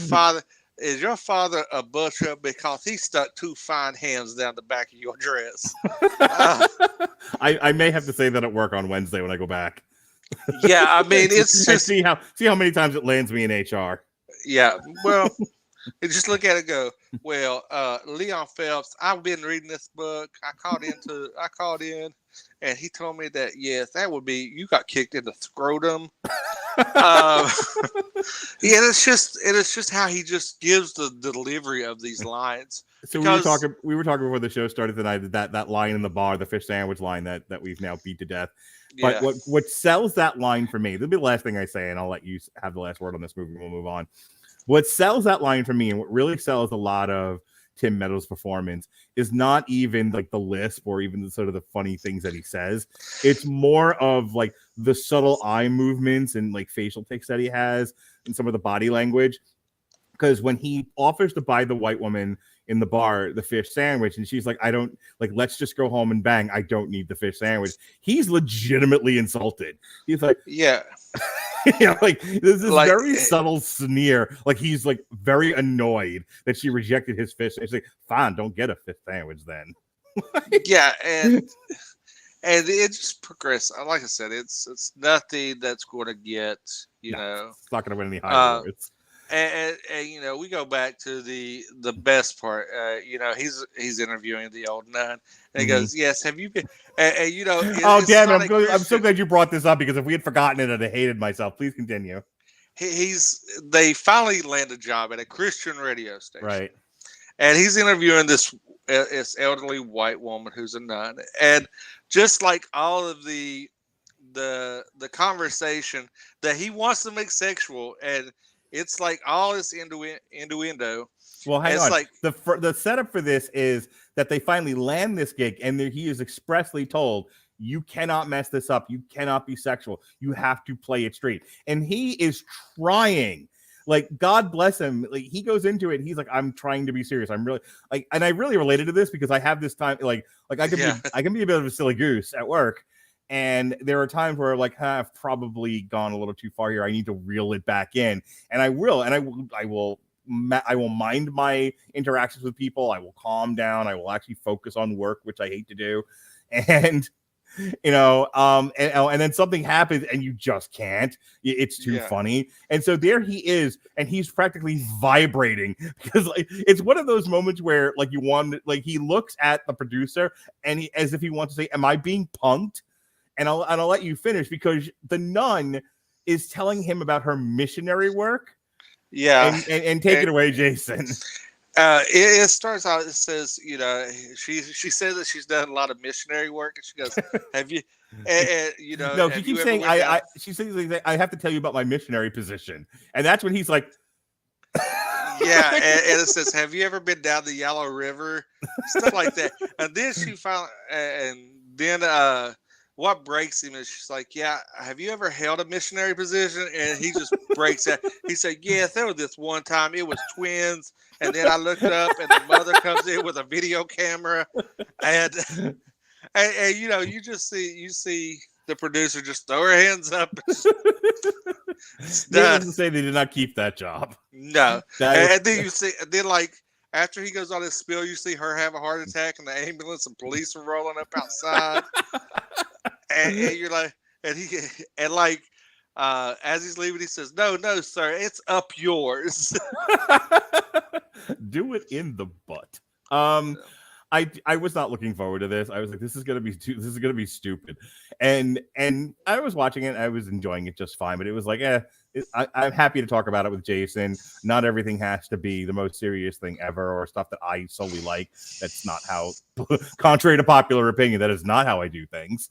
father a butcher? Because he stuck 2 fine hams down the back of your dress. I may have to say that at work on Wednesday when I go back. Yeah, I mean, it's just see how many times it lands me in HR. Yeah, well, just look at it. Go, well, Leon Phelps. I've been reading this book. I called in, and he told me that yes, that would be you got kicked in the scrotum. Yeah, it's just how he just gives the delivery of these lines. So we were talking before the show started tonight. That line in the bar, the fish sandwich line that we've now beat to death. But what sells that line for me, this will be the last thing I say, and I'll let you have the last word on this movie. We'll move on. What sells that line for me, and what really sells a lot of Tim Meadows' performance, is not even like the lisp or even the sort of the funny things that he says. It's more of like the subtle eye movements and like facial tics that he has and some of the body language. Because when he offers to buy the white woman in the bar the fish sandwich, and she's like, I don't like, let's just go home and bang, I don't need the fish sandwich, he's legitimately insulted. He's like, yeah. Like this is like, very subtle sneer, like he's like very annoyed that she rejected his fish. It's like, fine, don't get a fish sandwich then. Yeah, and it just progresses. Like I said, it's nothing that's going to get you know, it's not going to win any high awards. And we go back to the best part. He's interviewing the old nun, and he goes, "Yes, have you been?" Oh damn it! I'm so glad you brought this up, because if we had forgotten it, I'd have hated myself. Please continue. They finally land a job at a Christian radio station, right? And he's interviewing this elderly white woman who's a nun, and just like all of the conversation that he wants to make sexual, and it's like all this innuendo. Well, hang on. Like the setup for this is that they finally land this gig, and he is expressly told, you cannot mess this up. You cannot be sexual. You have to play it straight. And he is trying. Like, God bless him. Like, he goes into it. He's like, I'm trying to be serious. I'm really like, and I really related to this because I have this time. Like I can be a bit of a silly goose at work. And there are times where like, I've probably gone a little too far here. I need to reel it back in, and I will mind my interactions with people. I will calm down. I will actually focus on work, which I hate to do. And and then something happens and you just can't. It's too funny. And so there he is, and he's practically vibrating because like it's one of those moments where like he looks at the producer and he, as if he wants to say, am I being punked? And I'll let you finish, because the nun is telling him about her missionary work. Yeah. And take it away, Jason. It starts out, it says, she says that she's done a lot of missionary work, and she goes, have you, no, she keeps saying, she says, I have to tell you about my missionary position. And that's when he's like, yeah. And it says, have you ever been down the Yellow River? Stuff like that. And then she found, and then, what breaks him is she's like, yeah, have you ever held a missionary position? And he just breaks that. He said, yes, there was this one time. It was twins. And then I looked up, and the mother comes in with a video camera. And you just see the producer just throw her hands up. Doesn't say they did not keep that job. No. And then you see, like, after he goes on his spiel, you see her have a heart attack in the ambulance, and police are rolling up outside. And you're like, as he's leaving, he says, no, sir, it's up yours. Do it in the butt. I was not looking forward to this. I was like, this is gonna be stupid, and I was watching it. I was enjoying it just fine, but it was like, I'm happy to talk about it with Jason. Not everything has to be the most serious thing ever, or stuff that I solely like. That's not how, contrary to popular opinion, that is not how I do things.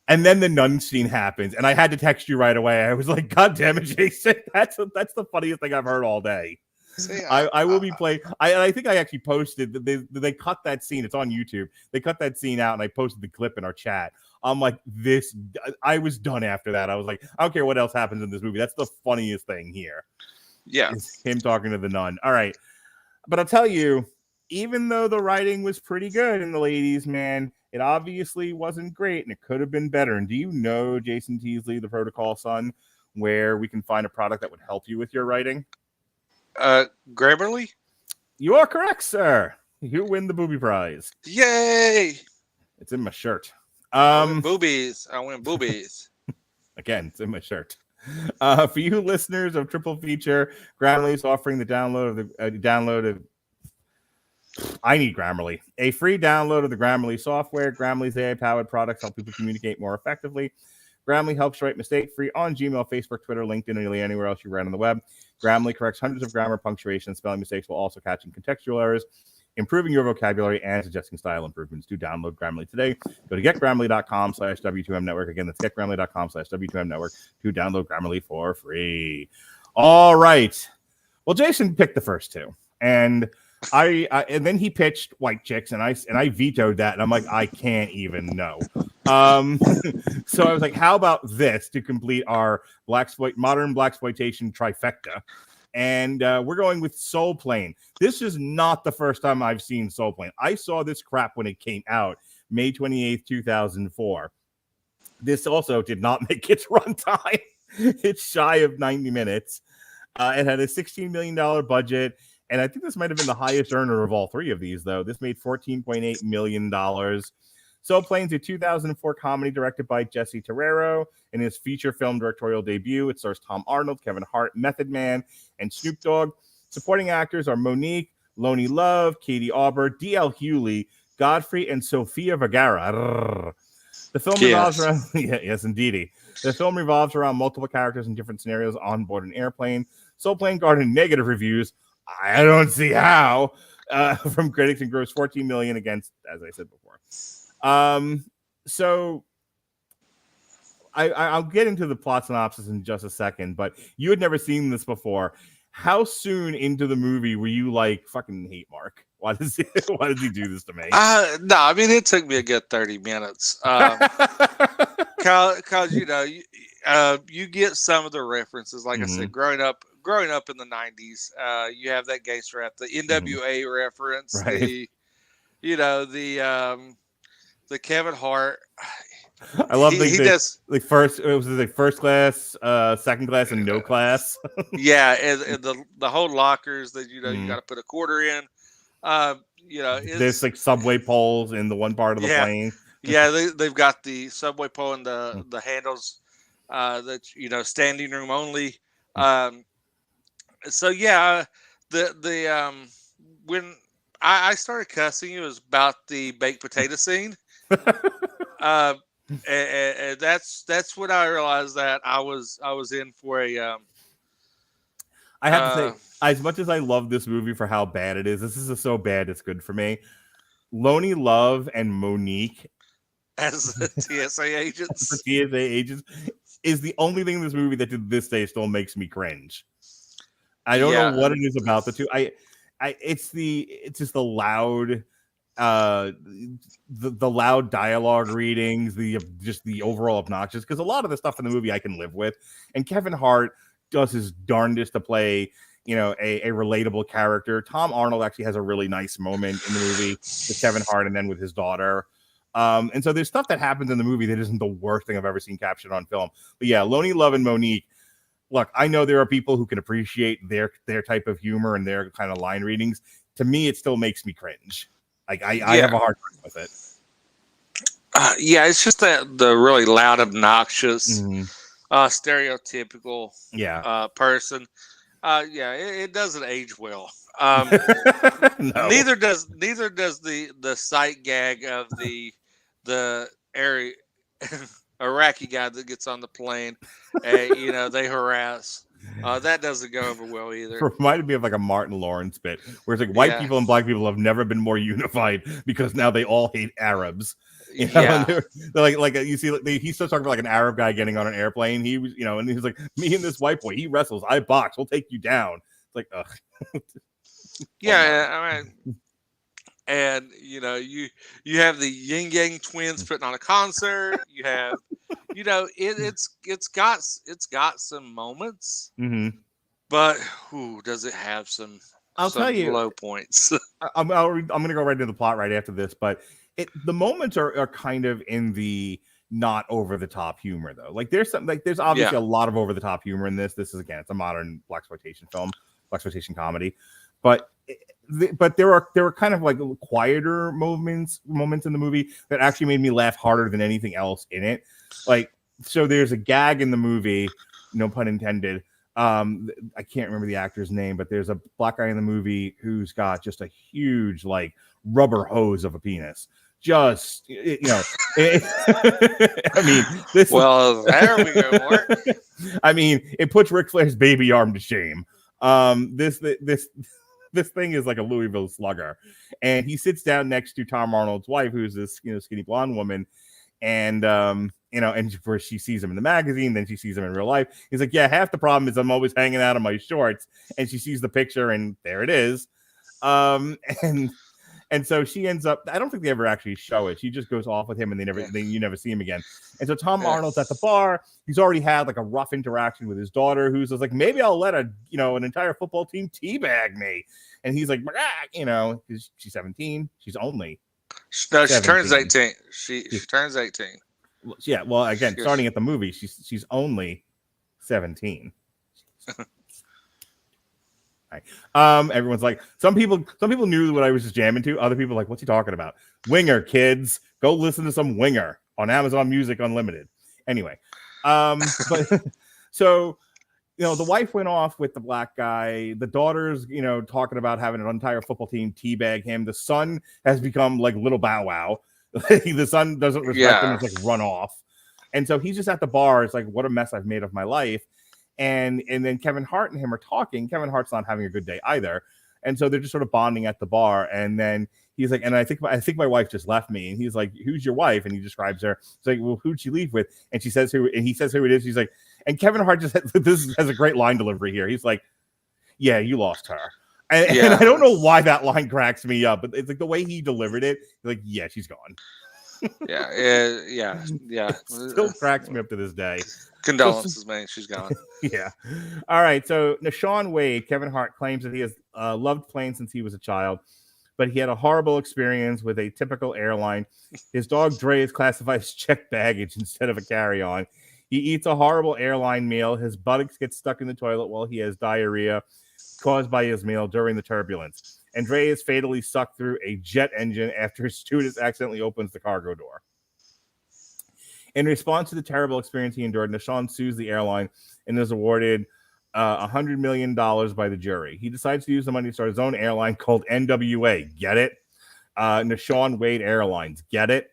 And then the nun scene happens, and I had to text you right away. I was like, God damn it, Jason! That's the funniest thing I've heard all day. See, I will be playing. I think I actually posted that they cut that scene. It's on YouTube. They cut that scene out, and I posted the clip in our chat. I'm like, this. I was done after that. I was like, I don't care what else happens in this movie. That's the funniest thing here. Yeah, is him talking to the nun. All right, but I'll tell you, even though the writing was pretty good in the ladies, man, it obviously wasn't great, and it could have been better. And do you know, Jason Teasley, the Protocol Son, where we can find a product that would help you with your writing? Grammarly? You are correct, sir. You win the booby prize. Yay! It's in my shirt. I win boobies. I win boobies. Again, it's in my shirt. For you listeners of Triple Feature, Grammarly is offering the download of I need Grammarly. A free download of the Grammarly software. Grammarly's AI-powered products help people communicate more effectively. Grammarly helps write mistake-free on Gmail, Facebook, Twitter, LinkedIn, and nearly anywhere else you write on the web. Grammarly corrects hundreds of grammar, punctuation, and spelling mistakes while also catching contextual errors, improving your vocabulary, and suggesting style improvements. Do download Grammarly today. Go to getgrammarly.com/W2M network. Again, that's getgrammarly.com/W2M network to download Grammarly for free. All right. Well, Jason picked the first two, and and then he pitched White Chicks, and I vetoed that, and I'm like, I can't even know. So I was like, how about this to complete our modern blaxploitation trifecta? And we're going with Soul Plane. This is not the first time I've seen Soul Plane. I saw this crap when it came out, May 28th, 2004. This also did not make its runtime. It's shy of 90 minutes. It had a $16 million budget. And I think this might have been the highest earner of all three of these, though. This made $14.8 million. Soul Plane's a 2004 comedy directed by Jesse Terrero. In his feature film directorial debut, it stars Tom Arnold, Kevin Hart, Method Man, and Snoop Dogg. Supporting actors are Monique, Lonnie Love, Katie Auber, D.L. Hewley, Godfrey, and Sofia Vergara. The film revolves around... yes, indeedy. The film revolves around multiple characters in different scenarios on board an airplane. Soul Plane garnered negative reviews. I don't see how from critics, and grossed $14 million against, as I said before. So I'll get into the plot synopsis in just a second, but you had never seen this before. How soon into the movie were you like, fucking hate Mark? Why does he do this to me? No, I mean, it took me a good 30 minutes. Cause you get some of the references, like I said, growing up in the 90s, you have that gangster rap, the NWA reference, right. the Kevin Hart. I love the first class, second class, and no class. Yeah, and the whole lockers that you got to put a quarter in. There's like subway poles in the one part of the plane. Yeah, they've got the subway pole and the handles that standing room only. So yeah, when I started cussing, it was about the baked potato scene. And that's when I realized that I was in for a. I have to say, as much as I love this movie for how bad it is, this is so bad it's good for me. Lonnie Love and Monique as the TSA agents. The TSA agents is the only thing in this movie that to this day still makes me cringe. I don't know what it is about the two. It's just the loud, the loud dialogue readings, the overall obnoxious. Because a lot of the stuff in the movie I can live with, and Kevin Hart does his darndest to play, a relatable character. Tom Arnold actually has a really nice moment in the movie with Kevin Hart, and then with his daughter. And so there's stuff that happens in the movie that isn't the worst thing I've ever seen captured on film. But yeah, Lonnie Love and Monique. Look, I know there are people who can appreciate their type of humor and their kind of line readings. To me, it still makes me cringe. Like I have a hard time with it. It's just that the really loud, obnoxious, stereotypical person. It doesn't age well. No. Neither does the sight gag of the Iraqi guy that gets on the plane. They harass. That doesn't go over well either. Reminded me of like a Martin Lawrence bit where it's like white Yeah. people and black people have never been more unified because now they all hate Arabs. You know, Yeah. and they're like you see, he's still talking about like an Arab guy getting on an airplane. He was, and he's like, me and this white boy, he wrestles, I box, we'll take you down. It's like, ugh. Yeah, I mean, and you have the Yin Yang twins putting on a concert. You have, it's got some moments, Mm-hmm. but does it have some? I'll some tell you, low points. I'm going to go right into the plot right after this, but the moments are kind of in the not over the top humor though. Like there's obviously a lot of over the top humor in this. This is, again, it's a modern blaxploitation film, blaxploitation comedy, but there were kind of like quieter moments in the movie that actually made me laugh harder than anything else in it. Like, so there's a gag in the movie, no pun intended. I can't remember the actor's name, but there's a black guy in the movie who's got just a huge like rubber hose of a penis. Just, I mean, this. Well, there we go, Mark. I mean, it puts Ric Flair's baby arm to shame. This thing is like a Louisville Slugger, and he sits down next to Tom Arnold's wife, who's this skinny blonde woman, and and first she sees him in the magazine, then she sees him in real life. He's like, yeah, half the problem is I'm always hanging out of my shorts, and she sees the picture, and there it is, and so she ends up, I don't think they ever actually show it. She just goes off with him, and you never see him again. And so Tom Arnold's at the bar. He's already had like a rough interaction with his daughter, who's just like, maybe I'll let an entire football team teabag me. And he's like, because she's 17. She's only. No, she turns 18. She turns 18. Yeah. Well, again, starting at the movie, she's only 17. Everyone's like, some people knew what I was just jamming to. Other people are like, what's he talking about? Winger, kids, go listen to some Winger on Amazon Music Unlimited. Anyway, but so the wife went off with the black guy. The daughter's talking about having an entire football team teabag him. The son has become like little Bow Wow. The son doesn't respect him. It's like run off, and so he's just at the bar. It's like, what a mess I've made of my life. And then Kevin Hart and him are talking. Kevin Hart's not having a good day either. And so they're just sort of bonding at the bar. And then he's like, and I think my wife just left me. And he's like, who's your wife? And he describes her. It's like, well, who'd she leave with? And she says who, and he says who it is. He's like, and Kevin Hart just has a great line delivery here. He's like, yeah, you lost her. And I don't know why that line cracks me up, but it's like the way he delivered it. Like, yeah, she's gone. Yeah. Still cracks me up to this day. Condolences, man. She's gone. Yeah. All right. So Nashawn Wade, Kevin Hart claims that he has loved planes since he was a child, but he had a horrible experience with a typical airline. His dog Dre is classified as checked baggage instead of a carry-on. He eats a horrible airline meal. His buttocks get stuck in the toilet while he has diarrhea caused by his meal during the turbulence. And Dre is fatally sucked through a jet engine after his stewardess accidentally opens the cargo door. In response to the terrible experience he endured, Nashawn sues the airline and is awarded $100 million by the jury. He decides to use the money to start his own airline called NWA. Get it? Nashawn Wade Airlines. Get it?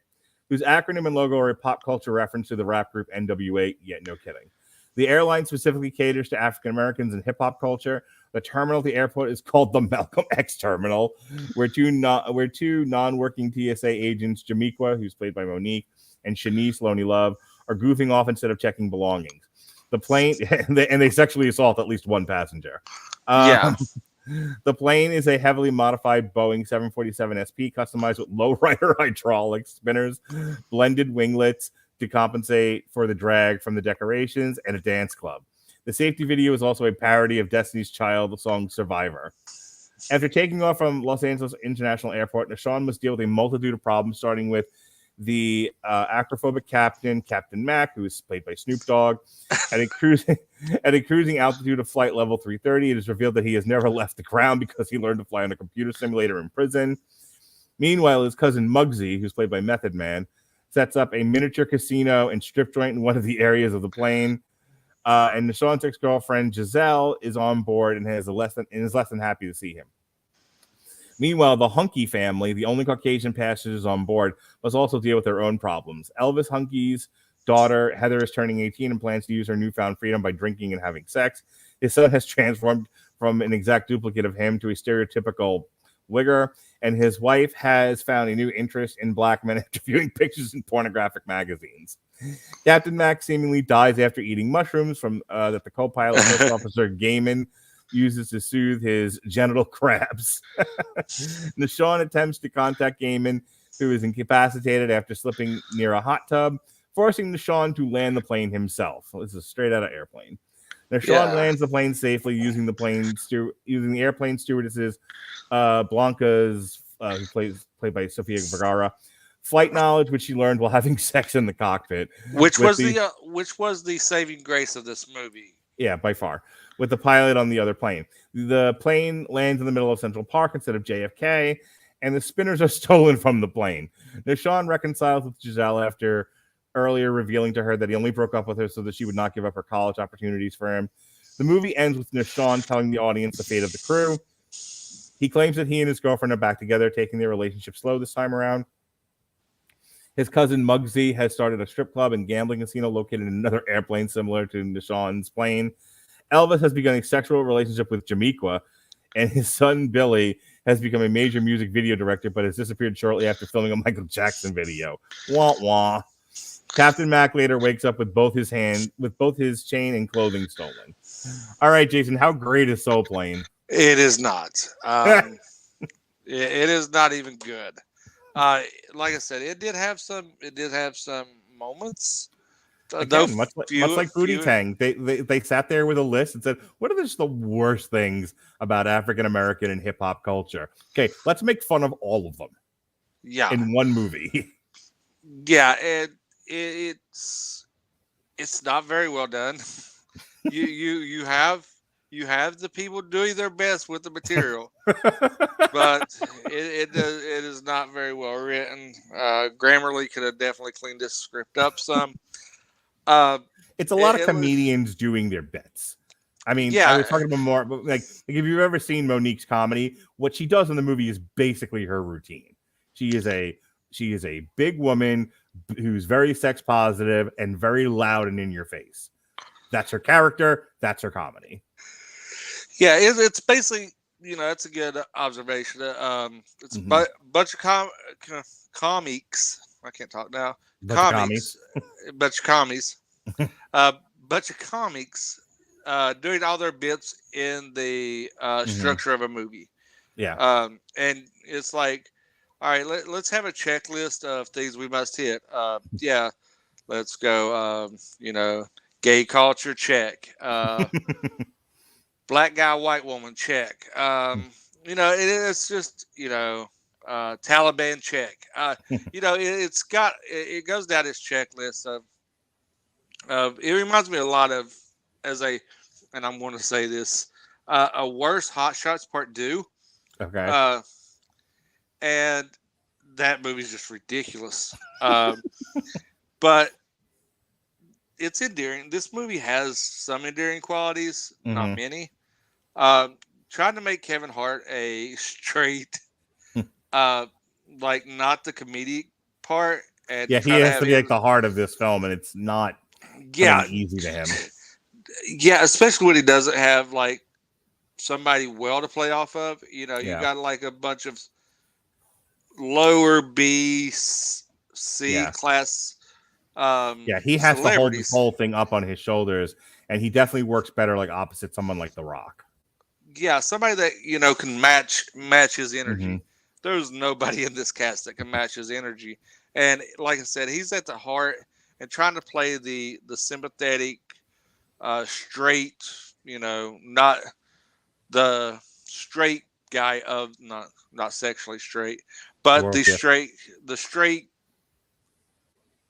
Whose acronym and logo are a pop culture reference to the rap group NWA. Yet no kidding. The airline specifically caters to African Americans and hip hop culture. The terminal at the airport is called the Malcolm X Terminal, where two non-working TSA agents, Jamiqua, who's played by Monique, and Shanice Loney Love, are goofing off instead of checking belongings. The plane and they sexually assault at least one passenger. The plane is a heavily modified Boeing 747 SP, customized with lowrider hydraulic spinners, blended winglets to compensate for the drag from the decorations, and a dance club. The safety video is also a parody of Destiny's Child song Survivor. After taking off from Los Angeles International Airport, Nashawn must deal with a multitude of problems, starting with the acrophobic captain, Captain Mac, who is played by Snoop Dogg. At a cruising altitude of flight level 330, it is revealed that he has never left the ground because he learned to fly on a computer simulator in prison. Meanwhile, his cousin Muggsy, who's played by Method Man, sets up a miniature casino and strip joint in one of the areas of the plane. And Nashawn's ex-girlfriend Giselle is on board and is less than happy to see him. Meanwhile, the Hunky family, the only Caucasian passengers on board, must also deal with their own problems. Elvis Hunky's daughter, Heather, is turning 18 and plans to use her newfound freedom by drinking and having sex. His son has transformed from an exact duplicate of him to a stereotypical wigger, and his wife has found a new interest in black men after viewing pictures in pornographic magazines. Captain Mac seemingly dies after eating mushrooms from that the co-pilot First Officer Gaiman uses to soothe his genital crabs. Nashawn attempts to contact Gaiman, who is incapacitated after slipping near a hot tub, forcing Nashawn to land the plane himself. This is straight out of Airplane. Nashawn lands the plane safely using the airplane stewardesses Blanca's played by Sofia Vergara flight knowledge, which she learned while having sex in the cockpit, which was the saving grace of this movie. Yeah, by far, with the pilot on the other plane. The plane lands in the middle of Central Park instead of JFK, and the spinners are stolen from the plane. Nashawn reconciles with Giselle after earlier revealing to her that he only broke up with her so that she would not give up her college opportunities for him. The movie ends with Nashawn telling the audience the fate of the crew. He claims that he and his girlfriend are back together, taking their relationship slow this time around. His cousin Muggsy has started a strip club and gambling casino located in another airplane similar to Nashawn's plane. Elvis has begun a sexual relationship with Jamequa, and his son Billy has become a major music video director, but has disappeared shortly after filming a Michael Jackson video. Wah wah. Captain Mac later wakes up with both his chain and clothing stolen. All right, Jason, how great is Soul Plane? It is not. It is not even good. Like I said, it did have some moments. Again, much like Pootie Tang, they sat there with a list and said, "What are just the worst things about African American and hip hop culture?" Okay, let's make fun of all of them. Yeah, in one movie. Yeah, and it's not very well done. You have the people doing their best with the material, but it is not very well written. Grammarly could have definitely cleaned this script up some. It's a lot of comedians doing their bits. I mean, I was talking about more like if you've ever seen Monique's comedy, what she does in the movie is basically her routine. She is a big woman who's very sex positive and very loud and in your face. That's her character. That's her comedy. Yeah, it's basically, that's a good observation. It's a bunch of comics. I can't talk now. Comics. Bunch of commies. Bunch of comics doing all their bits in the structure of a movie. Yeah. And it's like, all right, let's have a checklist of things we must hit. Let's go. Gay culture, check. Black guy, white woman, check. It's just, Taliban, check. It goes down this checklist of it reminds me a lot of and I'm going to say this, a worse Hot Shots Part 2. Okay. And that movie's just ridiculous. But it's endearing. This movie has some endearing qualities, not many. Trying to make Kevin Hart a straight, like not the comedic part. And he has to be like the heart of this film, and it's not easy to him. Yeah, especially when he doesn't have like somebody well to play off of. You got like a bunch of lower B, C class. He has to hold this whole thing up on his shoulders, and he definitely works better like opposite someone like The Rock. Yeah, somebody that can match his energy. There's nobody in this cast that can match his energy, and like I said, he's at the heart and trying to play the sympathetic, straight, not the straight guy of not sexually straight, but the straight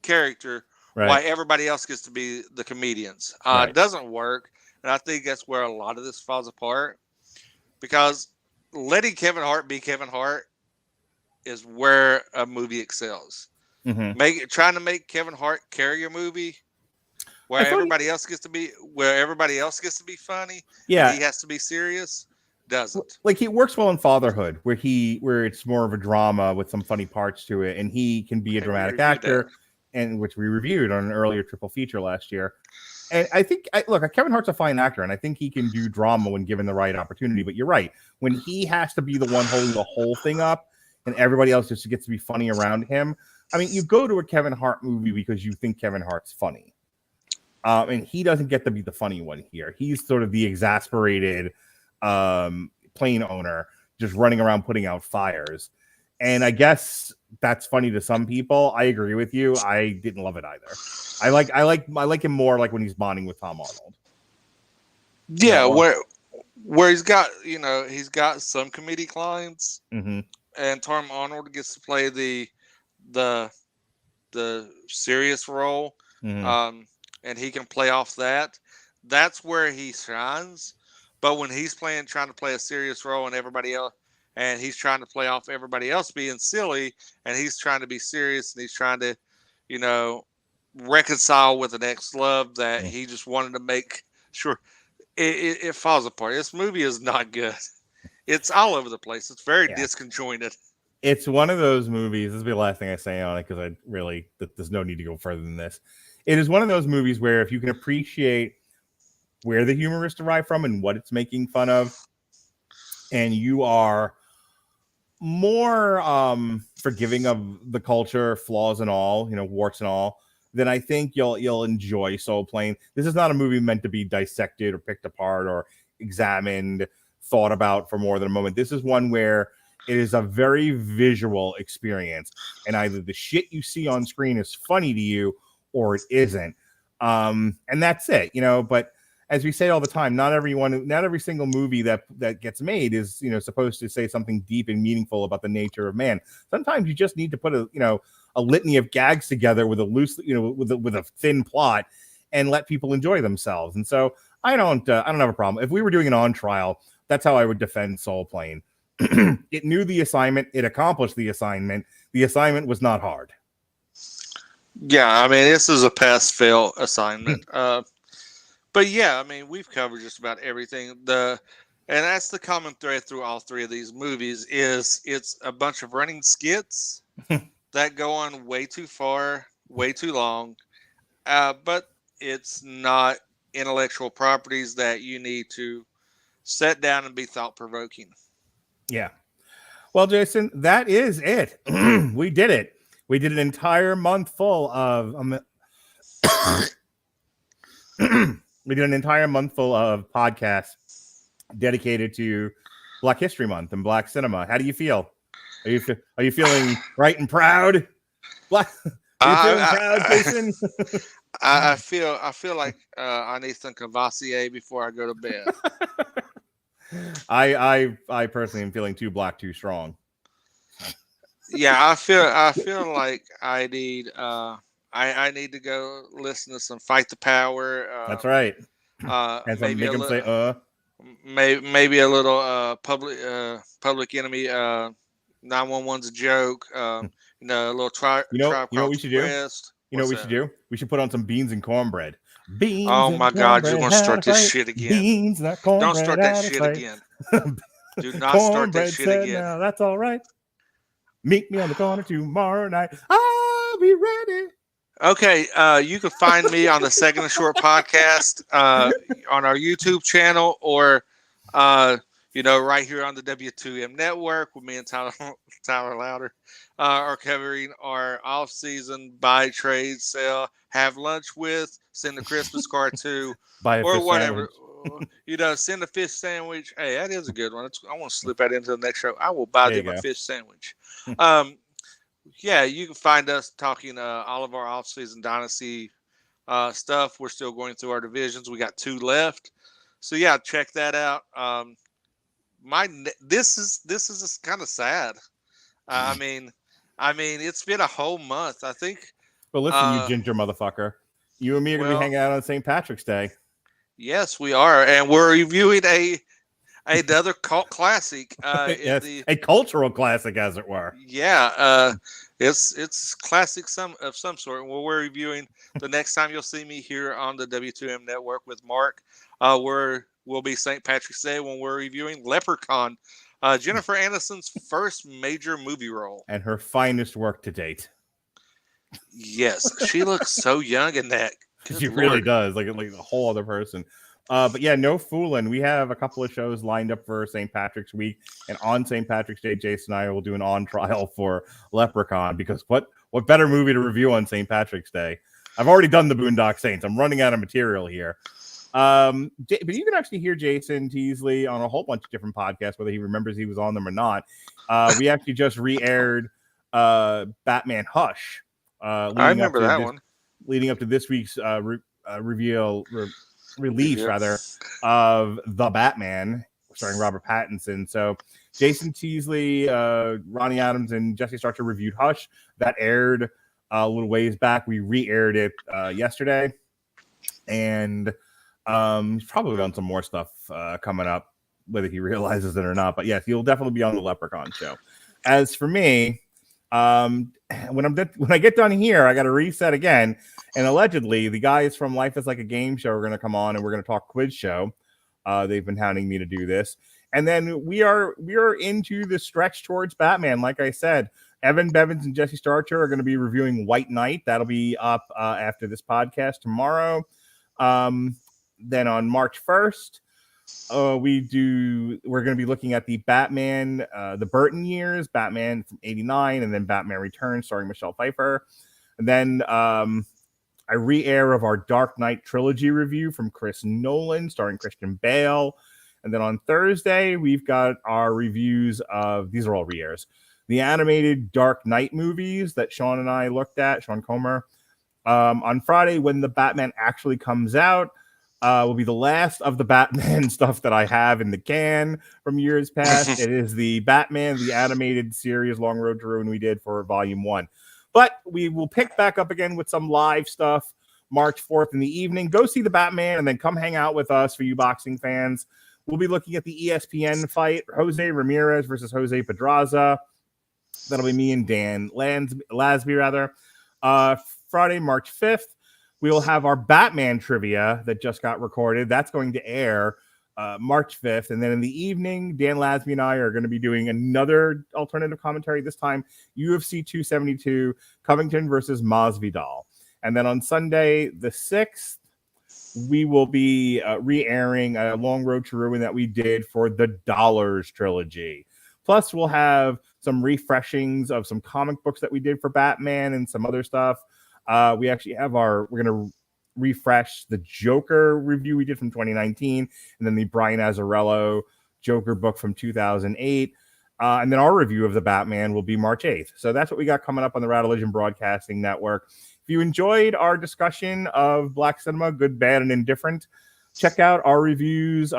character. Right. Why everybody else gets to be the comedians. It doesn't work, and I think that's where a lot of this falls apart. Because letting Kevin Hart be Kevin Hart is where a movie excels. Trying to make Kevin Hart carry a movie where everybody else gets to be funny. Yeah, he has to be serious. doesn't. Like he works well in Fatherhood, where it's more of a drama with some funny parts to it, and he can be a Okay, we dramatic reviewed actor, and which we reviewed on an earlier triple feature last year. And I think, look, Kevin Hart's a fine actor, and I think he can do drama when given the right opportunity. But you're right, when he has to be the one holding the whole thing up, and everybody else just gets to be funny around him. I mean, you go to a Kevin Hart movie because you think Kevin Hart's funny, and he doesn't get to be the funny one here. He's sort of the exasperated plane owner, just running around putting out fires. And I guess that's funny to some people. I agree with you. I didn't love it either. I like him more like when he's bonding with Tom Arnold. Yeah, where he's got some comedic lines, and Tom Arnold gets to play the serious role, and he can play off that. That's where he shines. But when he's trying to play a serious role, and everybody else, and he's trying to play off everybody else being silly, and he's trying to be serious, and he's trying to, reconcile with an ex-love that he just wanted to make sure it falls apart. This movie is not good. It's all over the place. It's very disconjointed. It's one of those movies. This will be the last thing I say on it because there's no need to go further than this. It is one of those movies where if you can appreciate where the humor is derived from and what it's making fun of, and you are more forgiving of the culture, flaws and all, warts and all, then I think you'll enjoy Soul Plane. This is not a movie meant to be dissected or picked apart or examined, thought about for more than a moment. This is one where it is a very visual experience, and either the shit you see on screen is funny to you or it isn't. And that's it, but as we say all the time, not every single movie that gets made is, supposed to say something deep and meaningful about the nature of man. Sometimes you just need to put a litany of gags together with a loose, with a thin plot and let people enjoy themselves. And so I don't have a problem. If we were doing an on trial, that's how I would defend Soul Plane. It knew the assignment. It accomplished the assignment. The assignment was not hard. Yeah, I mean, this is a pass-fail assignment. But yeah, I mean, we've covered just about everything. And that's the common thread through all three of these movies is it's a bunch of running skits that go on way too far, way too long. But it's not intellectual properties that you need to set down and be thought-provoking. Yeah. Well, Jason, that is it. We did it. We did an entire month full of we did an entire month full of podcasts dedicated to Black History Month and Black cinema. How do you feel? Are you feeling right and proud? Are you feeling proud, Jason? I feel like I need some Cavassier before I go to bed. I personally am feeling too black, too strong. Yeah, I feel like I need I need to go listen to some Fight the Power. That's right. And maybe make him say maybe a little Public Enemy 911's a joke. A little try. You know what we should do? You know what we should do? We should put on some beans and cornbread. Beans. Oh my God! You're gonna start this shit again. Beans, not cornbread. Don't start that shit again. Do not start that shit again. Now, that's all right. Meet me on the corner tomorrow night. I'll be ready. Okay, you can find me on the Second and Short podcast on our YouTube channel, or right here on the W2M network with me and Tyler Louder, are covering our off-season buy, trade, sell, have lunch with, send a Christmas card to, or whatever. Send a fish sandwich. Hey, that is a good one. I want to slip that into the next show. I will buy them a fish sandwich. Yeah, you can find us talking all of our off-season dynasty stuff. We're still going through our divisions. We got 2 left, so yeah, check that out. This is kind of sad. I mean, it's been a whole month. I think. Well, listen, you ginger motherfucker. You and me are gonna be hanging out on St. Patrick's Day. Yes, we are, and we're reviewing another cult classic. Yes, a cultural classic, as it were. Yeah, it's classic of some sort. Well, we're reviewing the next time you'll see me here on the W2M network with Mark. We're will be St. Patrick's Day when we're reviewing Leprechaun, Jennifer Aniston's first major movie role. And her finest work to date. Yes, she looks so young in that. She really does, like a whole other person. But yeah, no fooling. We have a couple of shows lined up for St. Patrick's week, and on St. Patrick's Day, Jason and I will do an on trial for Leprechaun, because what better movie to review on St. Patrick's Day? I've already done the Boondock Saints. I'm running out of material here. But you can actually hear Jason Teasley on a whole bunch of different podcasts, whether he remembers he was on them or not. We actually just re-aired Batman Hush. I remember that one. Leading up to this week's release of The Batman, starring Robert Pattinson. So Jason Teasley, Ronnie Adams, and Jesse Starcher reviewed Hush. That aired a little ways back. We re-aired it yesterday, and he's probably done some more stuff coming up, whether he realizes it or not. But yes, he'll definitely be on the Leprechaun show. As for me, when I get done here, I got to reset again. And allegedly, the guys from Life is Like a Game Show are going to come on, and we're going to talk quiz show. They've been hounding me to do this, and then we are into the stretch towards Batman. Like I said, Evan Bevins and Jesse Starcher are going to be reviewing White Knight. That'll be up after this podcast tomorrow. Then on March 1st, we're going to be looking at the Batman, the Burton years, Batman from '89, and then Batman Returns starring Michelle Pfeiffer. And then a re-air of our Dark Knight trilogy review from Chris Nolan starring Christian Bale. And then on Thursday, we've got our reviews of, these are all re-airs, the animated Dark Knight movies that Sean and I looked at, Sean Comer. On Friday, when the Batman actually comes out, will be the last of the Batman stuff that I have in the can from years past. It is the Batman, the animated series, Long Road to Ruin we did for Volume 1. But we will pick back up again with some live stuff March 4th in the evening. Go see the Batman and then come hang out with us for you boxing fans. We'll be looking at the ESPN fight, Jose Ramirez versus Jose Pedraza. That'll be me and Dan Lasby, Friday, March 5th. We'll have our Batman trivia that just got recorded. That's going to air March 5th. And then in the evening, Dan Lasby and I are going to be doing another alternative commentary, this time UFC 272, Covington versus Masvidal. And then on Sunday, the 6th, we will be re-airing a Long Road to Ruin that we did for the Dollars trilogy. Plus, we'll have some refreshings of some comic books that we did for Batman and some other stuff. We actually have we're going to refresh the Joker review we did from 2019, and then the Brian Azzarello Joker book from 2008. And then our review of the Batman will be March 8th. So that's what we got coming up on the Rattlevision Broadcasting Network. If you enjoyed our discussion of Black cinema, good, bad, and indifferent, check out our reviews.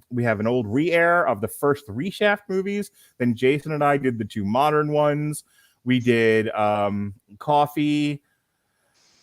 We have an old re-air of the first 3 Shaft movies. Then Jason and I did the 2 modern ones. We did Coffee,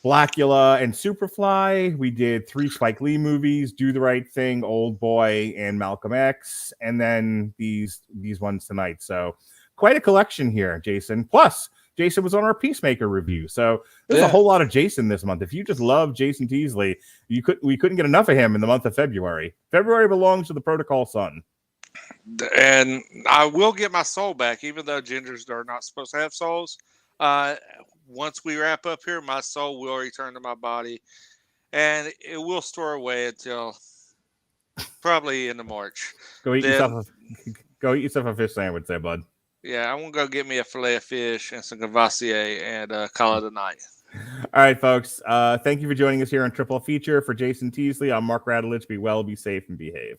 Blackula, and Superfly. We did 3 Spike Lee movies, Do the Right Thing, Old Boy, and Malcolm X, and then these ones tonight. So quite a collection here, Jason. Plus, Jason was on our Peacemaker review. So there's a whole lot of Jason this month. If you just love Jason Teasley, we couldn't get enough of him in the month of February. February belongs to the Protocol Son. And I will get my soul back, even though gingers are not supposed to have souls. Once we wrap up here, my soul will return to my body, and it will store away until probably into March. Go eat yourself a fish sandwich there, bud. Yeah, I'm going to go get me a fillet of fish and some Cavassier and call it a night. All right, folks. Thank you for joining us here on Triple Feature. For Jason Teasley, I'm Mark Radulich. Be well, be safe, and behave.